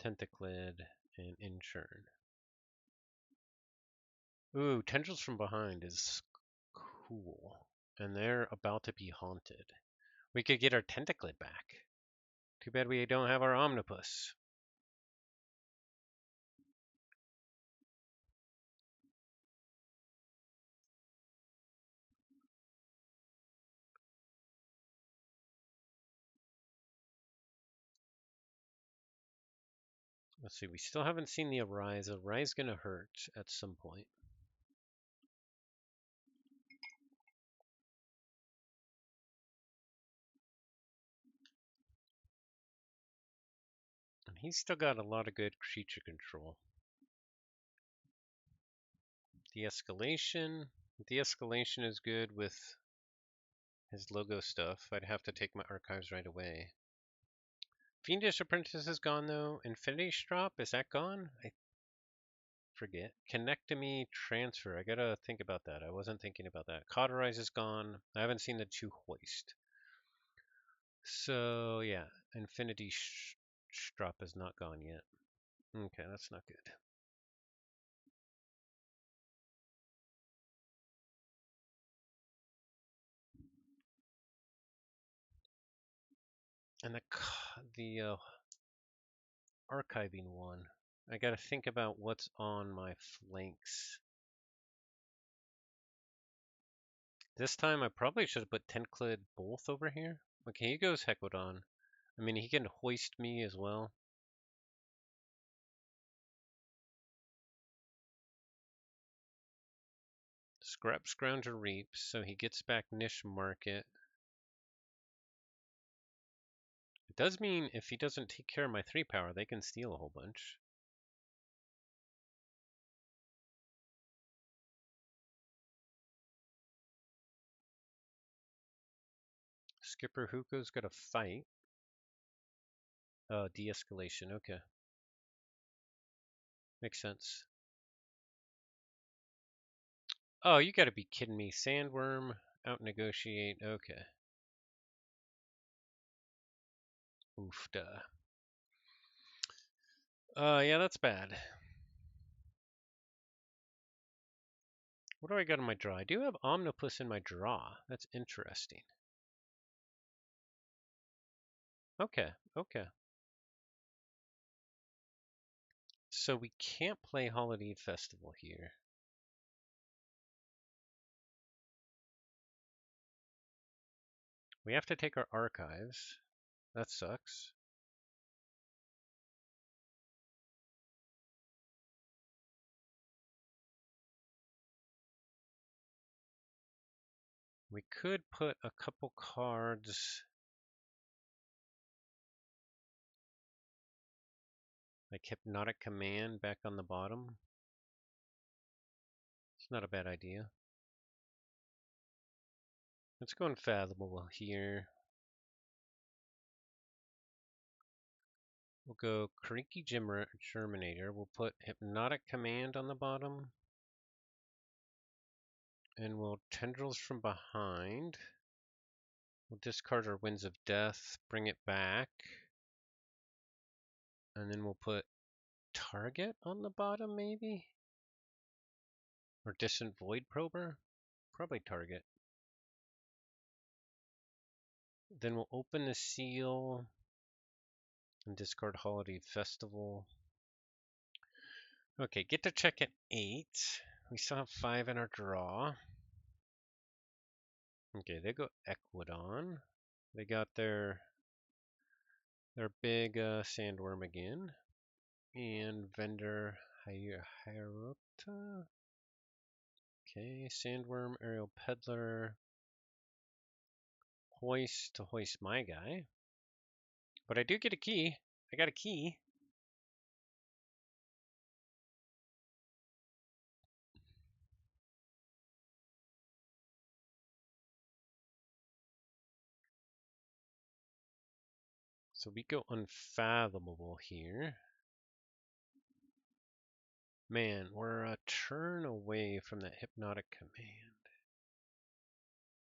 Tentaclid. And Inchurn. Ooh, Tendrils from Behind is cool. And they're about to be haunted. We could get our Tentaclid back. Too bad we don't have our Omnipus. Let's see, we still haven't seen the Arise. Arise gonna hurt at some point. And he's still got a lot of good creature control. De-escalation. De-escalation is good with his logo stuff. I'd have to take my archives right away. Fiendish Apprentice is gone though. Infinity Strop, is that gone? I forget. Connectomy Transfer. I gotta think about that. I wasn't thinking about that. Cauterize is gone. I haven't seen the 2 Hoist. So yeah, Infinity Strop is not gone yet. Okay, that's not good. And the archiving one. I gotta think about what's on my flanks. This time I probably should have put Tentaclid both over here. Okay, he goes Hequodon. I mean, he can hoist me as well. Scrap Scrounger Reaps, so he gets back Niche Market. It does mean if he doesn't take care of my 3 power, they can steal a whole bunch. Skipper Huko's got a fight. Oh, de-escalation, okay. Makes sense. Oh, you gotta be kidding me. Sandworm, out negotiate, okay. Oofda. Yeah, that's bad. What do I got in my draw? I do have Omnipus in my draw. That's interesting. Okay, okay. So we can't play Holiday Festival here. We have to take our archives. That sucks. We could put a couple cards like Hypnotic Command back on the bottom. It's not a bad idea. Let's go Unfathomable here. We'll go Creaky Germinator. We'll put Hypnotic Command on the bottom. And we'll Tendrils from Behind. We'll discard our Winds of Death, bring it back. And then we'll put Target on the bottom, maybe? Or Distant Void Prober? Probably Target. Then we'll open the seal and discard Holiday Festival. Okay, get to check at 8. We still have 5 in our draw. Okay, they go Equidon. They got their big sandworm again. And vendor Hierota. Okay, sandworm, aerial peddler. Hoist to hoist my guy. But I do get a key. I got a key. So we go unfathomable here. Man, we're a turn away from that hypnotic command.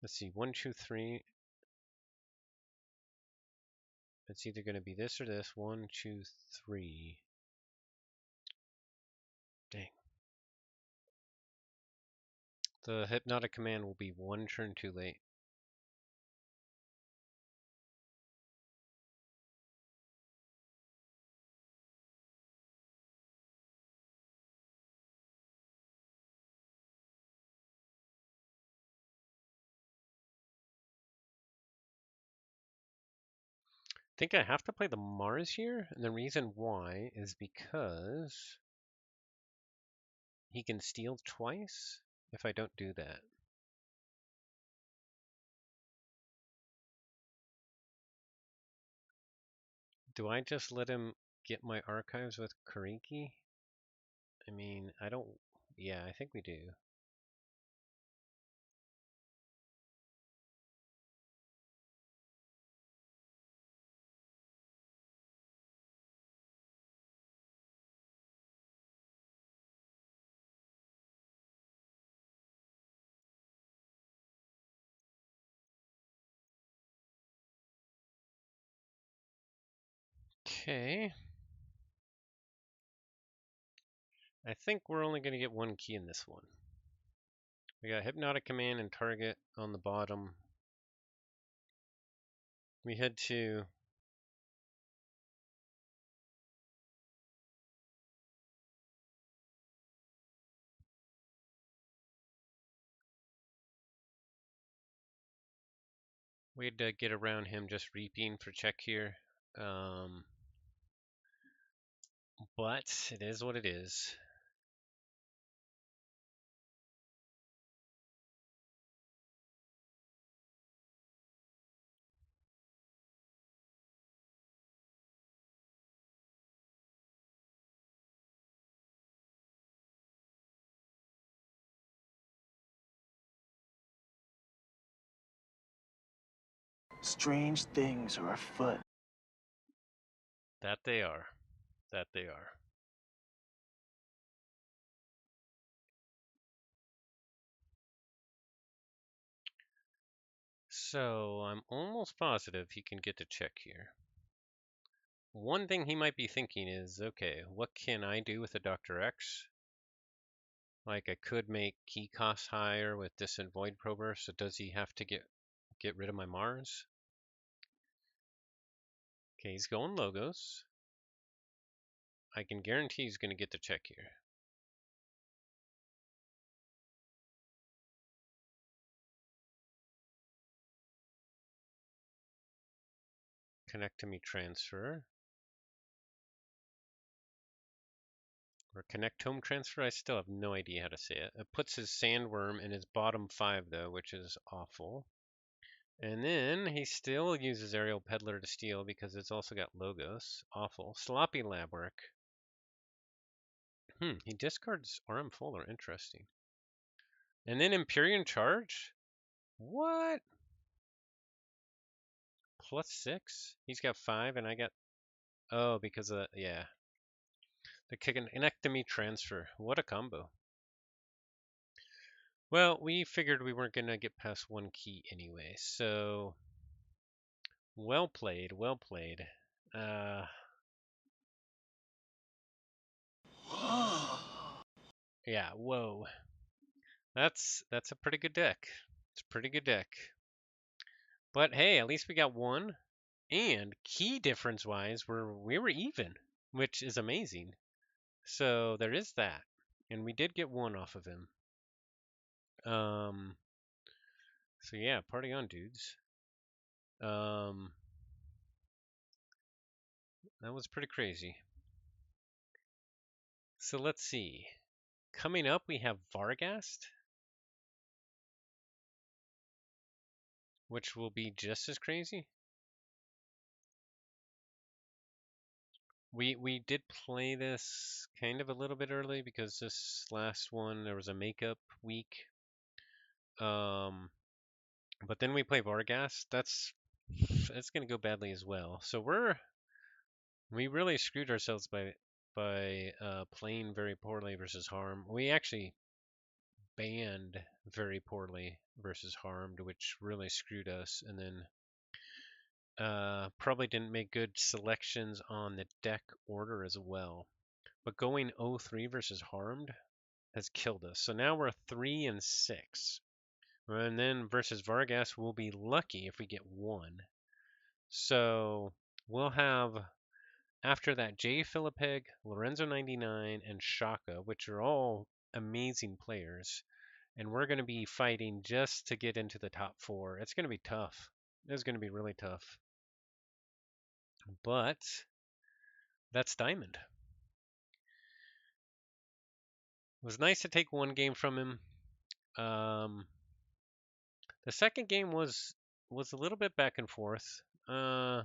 Let's see, 1, 2, 3. It's either going to be this or this. 1, 2, 3. Dang. The hypnotic command will be 1 turn too late. I think I have to play the Mars here, and the reason why is because he can steal twice if I don't do that. Do I just let him get my archives with Kariki? I mean, I don't... Yeah, I think we do. Okay. I think we're only going to get 1 key in this one. We got Hypnotic Command and Target on the bottom. We head to... We had to get around him just reaping for check here. But it is what it is. Strange things are afoot. That they are. That they are. So I'm almost positive he can get to check here. One thing he might be thinking is, okay, what can I do with a Dr. X? Like I could make key costs higher with Distant Void Prober, so does he have to get rid of my Mars? Okay, he's going Logos. I can guarantee he's going to get the check here. Connect to me transfer. Or connect home transfer, I still have no idea how to say it. It puts his sandworm in his bottom 5 though, which is awful. And then he still uses Aerial Peddler to steal because it's also got Logos. Awful. Sloppy lab work. He discards RM Fuller. Interesting. And then Empyrean Charge? What? +6? He's got 5 and I got... Oh, because of... Yeah. The Connectomy Transfer. What a combo. Well, we figured we weren't going to get past 1 key anyway, so... Well played, well played. Yeah, whoa. That's a pretty good deck. It's a pretty good deck. But hey, at least we got 1. And key difference-wise, we were even, which is amazing. So there is that. And we did get one off of him. So yeah, party on, dudes. That was pretty crazy. So let's see. Coming up, we have Varghast, which will be just as crazy. We did play this kind of a little bit early because this last one there was a makeup week. But then we play Varghast. That's gonna go badly as well. So we really screwed ourselves by playing very poorly versus Harm. We actually banned very poorly versus Harmed, which really screwed us. And then probably didn't make good selections on the deck order as well. But going 0-3 versus Harmed has killed us. So now we're 3-6. And then versus Varghast, we'll be lucky if we get 1. So we'll have, after that, J. Philippeg, Lorenzo 99, and Shaka, which are all amazing players. And we're going to be fighting just to get into the top 4. It's going to be tough. It's going to be really tough. But that's Diamond. It was nice to take one game from him. The second game was a little bit back and forth. I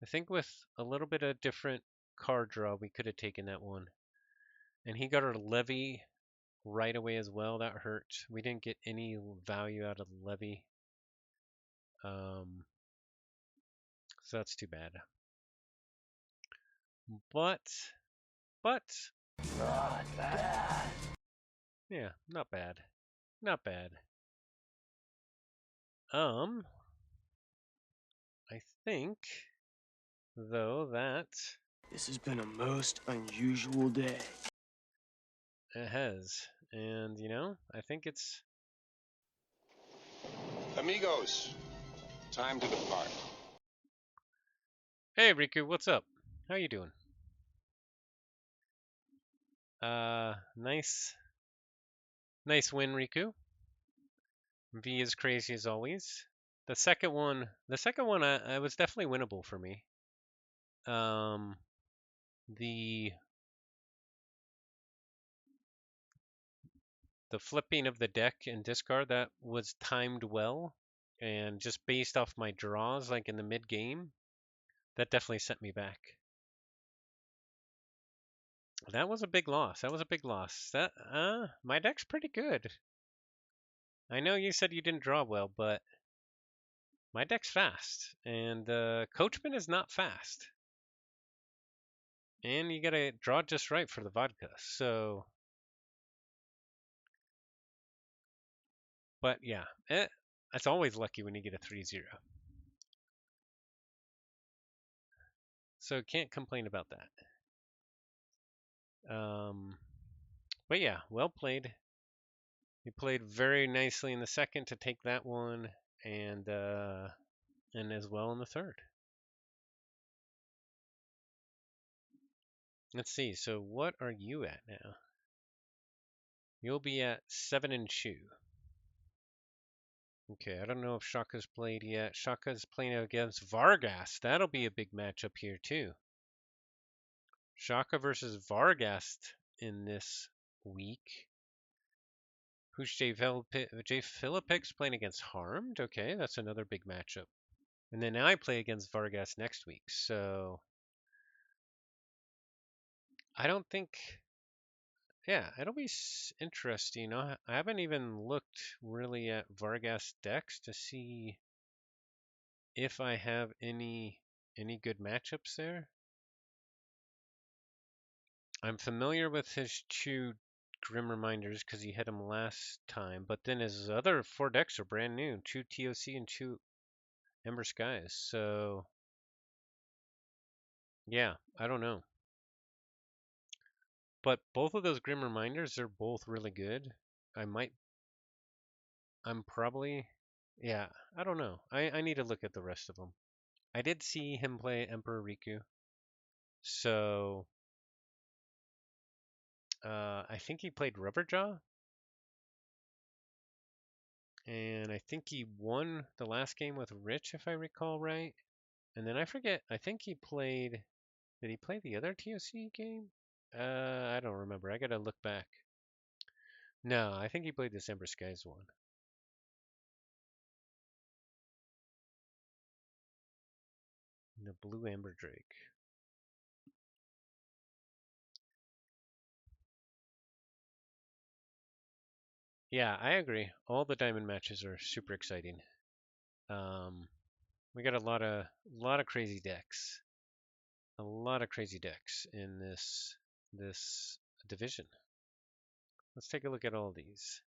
think with a little bit of different card draw, we could have taken that one. And he got our levy right away as well. That hurt. We didn't get any value out of the levy. So that's too bad. But Not bad. yeah, not bad. Not bad. I think though that This has been a most unusual day. it has. And you know, I think it's Amigos, time to depart. Hey Riku, what's up? How you doing? Nice win, Riku. V is crazy as always. The second one I was definitely winnable for me. The flipping of the deck and discard, that was timed well, and just based off my draws like in the mid game, that definitely set me back. That was a big loss. That my deck's pretty good. I know you said you didn't draw well, but my deck's fast, and Coachman is not fast. And you gotta draw just right for the vodka. So, but yeah, it's always lucky when you get a 3-0. So can't complain about that. But yeah, well played. You played very nicely in the second to take that one, and as well in the third. Let's see. So what are you at now? You'll be at 7-2. Okay, I don't know if Shaka's played yet. Shaka's playing against Varghast. That'll be a big matchup here too. Shaka versus Varghast in this week. Who's J. Philippix playing against Harmed? Okay, that's another big matchup. And then I play against Varghast next week. So I don't think, yeah, it'll be interesting. I haven't even looked really at Varghast decks to see if I have any good matchups there. I'm familiar with his 2 Grim Reminders because he had them last time, but then his other 4 decks are brand new, 2 TOC and 2 Ember Skies. So yeah, I don't know. But both of those Grim Reminders are both really good. I'm probably, yeah, I don't know. I need to look at the rest of them. I did see him play EmperorRiku. So I think he played Rubberjaw. And I think he won the last game with Rich, if I recall right. And then I forget, I think he played, did he play the other TOC game? I don't remember. I gotta look back. No, I think he played the December Skies one. The Blue Amber Drake. Yeah, I agree. All the diamond matches are super exciting. We got a lot of crazy decks. A lot of crazy decks in this division. Let's take a look at all these.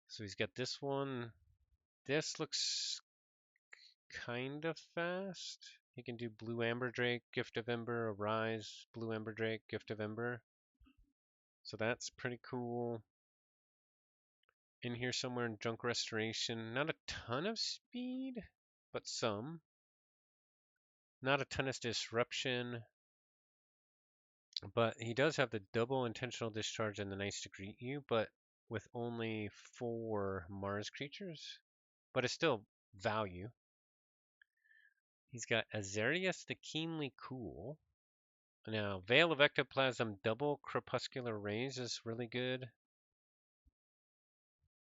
So he's got this one. This looks kind of fast. He can do Blue Amber Drake, Gift of Ember, Arise, Blue Amber Drake, Gift of Ember. So that's pretty cool. In here somewhere in Junk Restoration. Not a ton of speed, but some. Not a ton of disruption. But he does have the double intentional discharge and the Nice to Greet You, but with only 4 Mars creatures. But it's still value. He's got Azarius the Keenly Cool. Now, Veil of Ectoplasm double Crepuscular Rays is really good.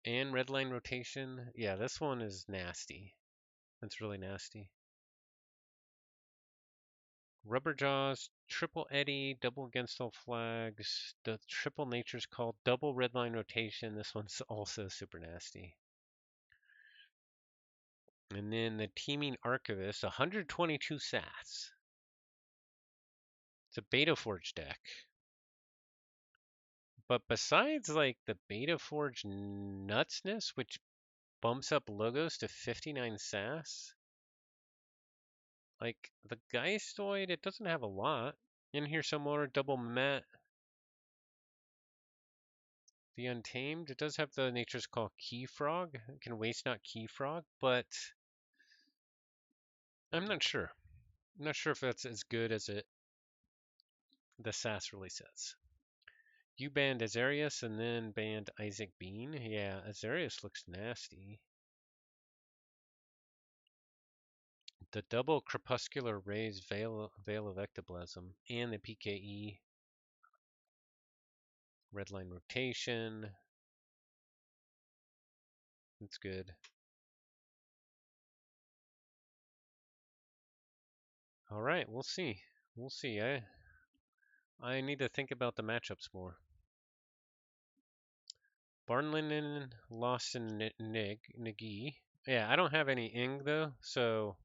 And Redline Rotation. Yeah, this one is nasty. That's really nasty. Rubber Jaws, Triple Eddy, Double Against All Flags. The Triple Nature's called Double Redline Rotation. This one's also super nasty. And then the Teeming Archivist, 122 Sats. It's a Beta Forge deck. But besides like the Beta Forge nutsness, which bumps up logos to 59 Sass, like the Geistoid, it doesn't have a lot. In here somewhere, Double Met. The Untamed, it does have the Nature's Call Keyfrog. It can waste not Keyfrog, but I'm not sure. I'm not sure if that's as good as the Sass really says. You banned Azarius and then banned Isaac Bean. Yeah, Azarius looks nasty. The double Crepuscular Rays Veil of Ectoplasm and the PKE. Redline Rotation. That's good. All right, we'll see. We'll see. I need to think about the matchups more. Barnlinen, Lost in Nagi. Yeah, I don't have any Ing though, so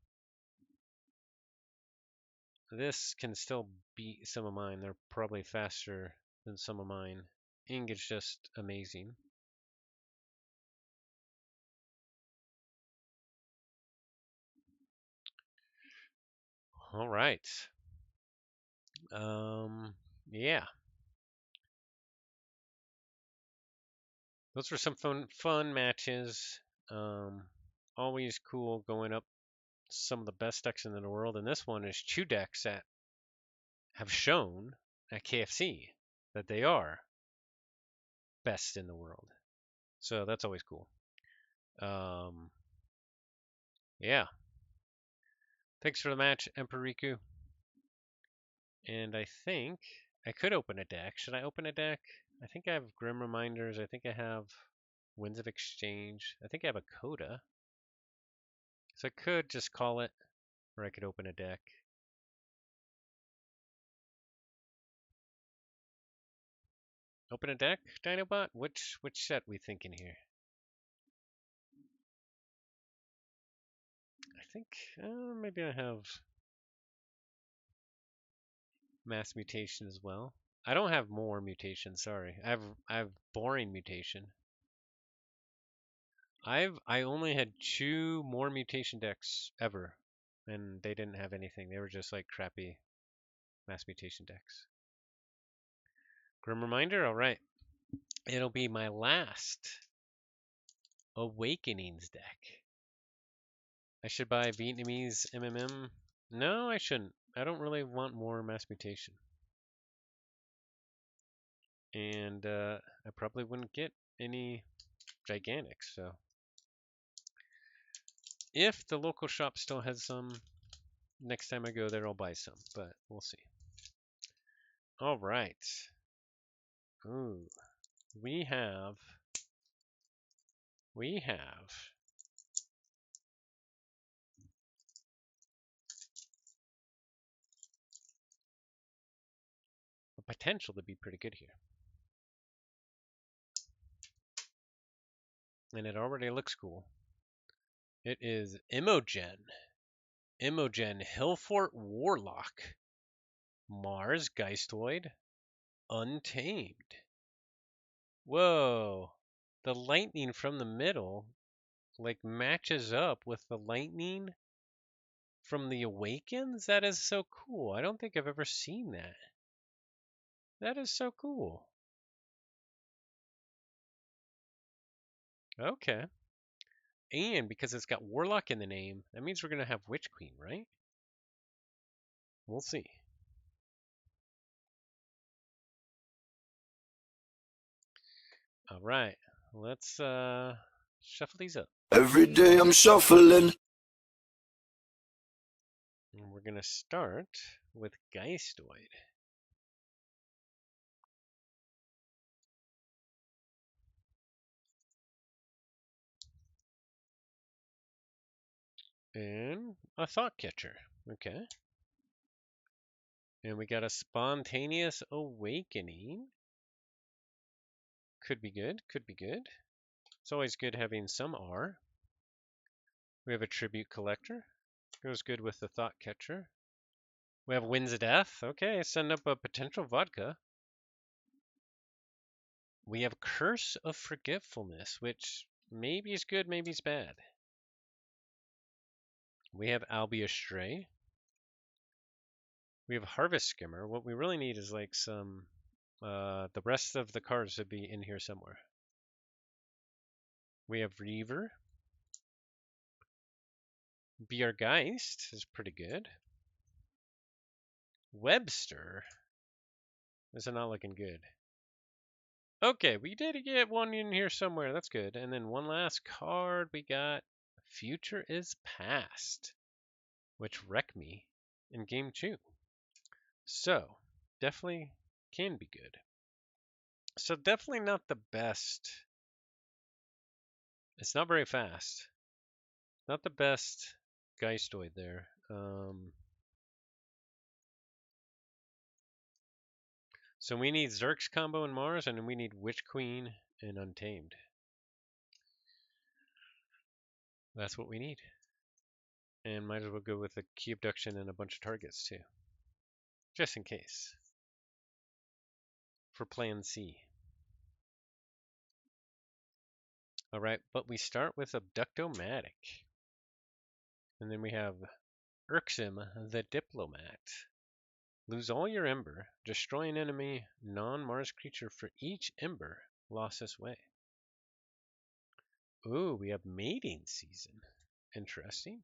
this can still beat some of mine. They're probably faster than some of mine. Ing is just amazing. All right. Yeah. Those were some fun matches. Always cool going up some of the best decks in the world, and this one is 2 decks that have shown at KFC that they are best in the world. So that's always cool. Yeah. Thanks for the match, EmperorRiku. And I think I could open a deck. Should I open a deck? I think I have Grim Reminders. I think I have Winds of Exchange. I think I have a Coda. So I could just call it, or I could open a deck. Open a deck, Dinobot? Which set we thinking here? I think maybe I have Mass Mutation as well. I don't have more mutation, sorry. I have Boring Mutation. I only had 2 more mutation decks ever, and they didn't have anything. They were just like crappy Mass Mutation decks. Grim Reminder, all right. It'll be my last Awakenings deck. I should buy Vietnamese MMM. No, I shouldn't. I don't really want more Mass Mutation. And I probably wouldn't get any gigantics, so. If the local shop still has some, next time I go there I'll buy some, but we'll see. All right. Ooh, we have a potential to be pretty good here. And it already looks cool. It is Imogen Hillfort Warlock, Mars Geistoid, Untamed. Whoa, the lightning from the middle like matches up with the lightning from the Awakens? That is so cool. I don't think I've ever seen that. That is so cool. Okay. And because it's got Warlock in the name, that means we're going to have Witch Queen, right? We'll see. All right. Let's shuffle these up. Every day I'm shuffling. And we're going to start with Geistoid. And a Thought Catcher. Okay. And we got a Spontaneous Awakening. Could be good, could be good. It's always good having some R. We have a Tribute Collector. Goes good with the Thought Catcher. We have Winds of Death. Okay, send up a potential vodka. We have Curse of Forgetfulness, which maybe is good, maybe is bad. We have Albia Stray. We have Harvest Skimmer. What we really need is like some, the rest of the cards to be in here somewhere. We have Reaver. Biergeist is pretty good. Webster is not looking good. Okay, we did get one in here somewhere. That's good. And then one last card we got. Future is Past, which wrecked me in game 2. So, definitely can be good. So definitely not the best. It's not very fast. Not the best Geistoid there. So we need Zerk's combo and Mars, and we need Witch Queen and Untamed. That's what we need. And might as well go with a Key Abduction and a bunch of targets too. Just in case. For plan C. Alright, but we start with Abductomatic. And then we have Irksym the Diplomat. Lose all your Ember. Destroy an enemy non-Mars creature for each Ember lost this way. Ooh, we have Mating Season. Interesting.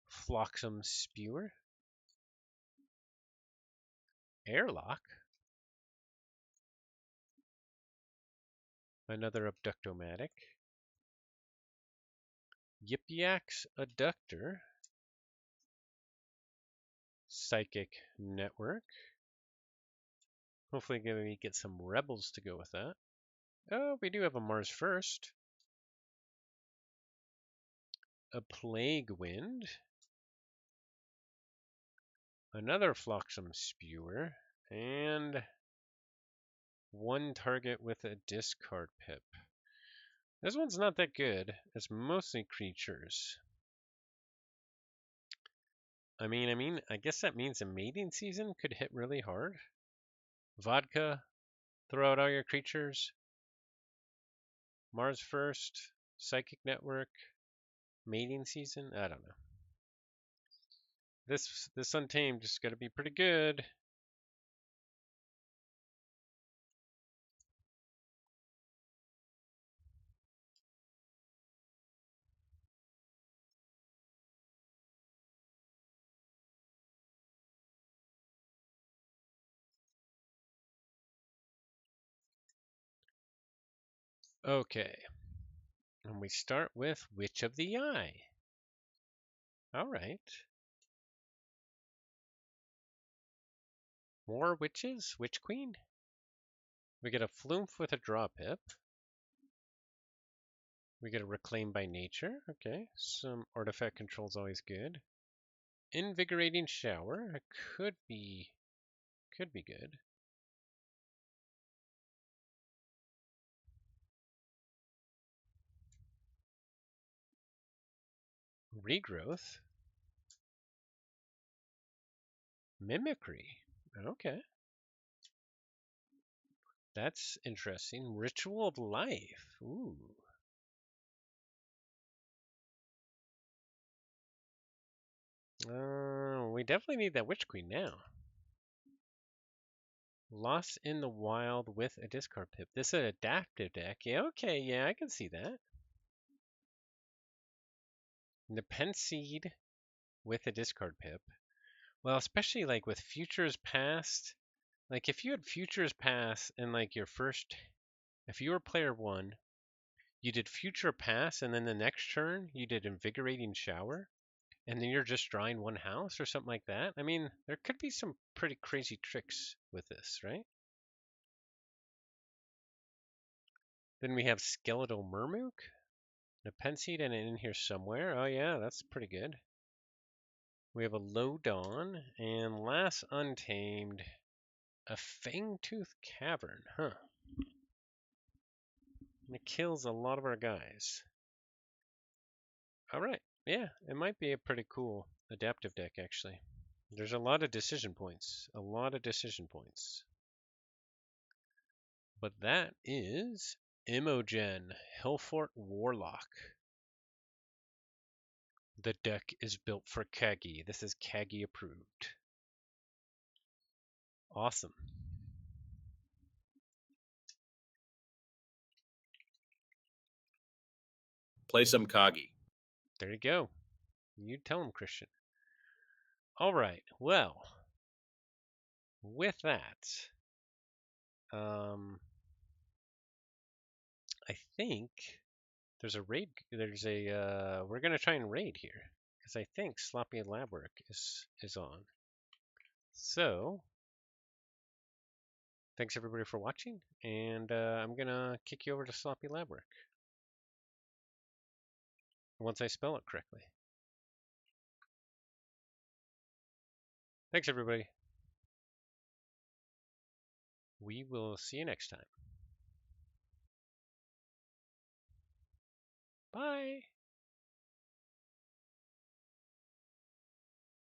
Flotsam Spewer. Airlock. Another Abductomatic. Yip-Yak's Adductor. Psychic Network. Hopefully we get some Rebels to go with that. Oh, we do have a Mars First. A Plague Wind. Another Flotsam Spewer. And one target with a discard pip. This one's not that good. It's mostly creatures. I guess that means a Mating Season could hit really hard. Vodka, throw out all your creatures. Mars First, Psychic Network, Mating Season. I don't know. This Untamed is gonna be pretty good. Okay. And we start with Witch of the Eye. All right. More witches? Witch Queen? We get a Flumph with a draw pip. We get a Reclaim by Nature. Okay. Some artifact control is always good. Invigorating Shower. Could be good. Regrowth. Mimicry. Okay. That's interesting. Ritual of Life. Ooh. We definitely need that Witch Queen now. Lost in the Wild with a discard pip. This is an adaptive deck. Yeah, okay, yeah, I can see that. Nepenseed with a discard pip. Well, especially like with Futures Past. Like if you had Futures Past in like your first, if you were player 1, you did Future Pass and then the next turn you did Invigorating Shower, and then you're just drawing 1 house or something like that. I mean, there could be some pretty crazy tricks with this, right? Then we have Skeletal Murmook, Nepenseed, and in here somewhere. Oh yeah, that's pretty good. We have a Low Dawn, and last Untamed, a Fangtooth Cavern. Huh. And it kills a lot of our guys. Alright, yeah, it might be a pretty cool adaptive deck, actually. There's a lot of decision points. A lot of decision points. But that is Imogen, Hellfort Warlock. The deck is built for Kagi. This is Kagi approved. Awesome. Play some Kagi. There you go. You tell him, Christian. All right. Well, with that, I think there's a raid. We're gonna try and raid here because I think Sloppy Lab Work is on. So, thanks everybody for watching, and I'm gonna kick you over to Sloppy Lab Work once I spell it correctly. Thanks everybody. We will see you next time. Bye.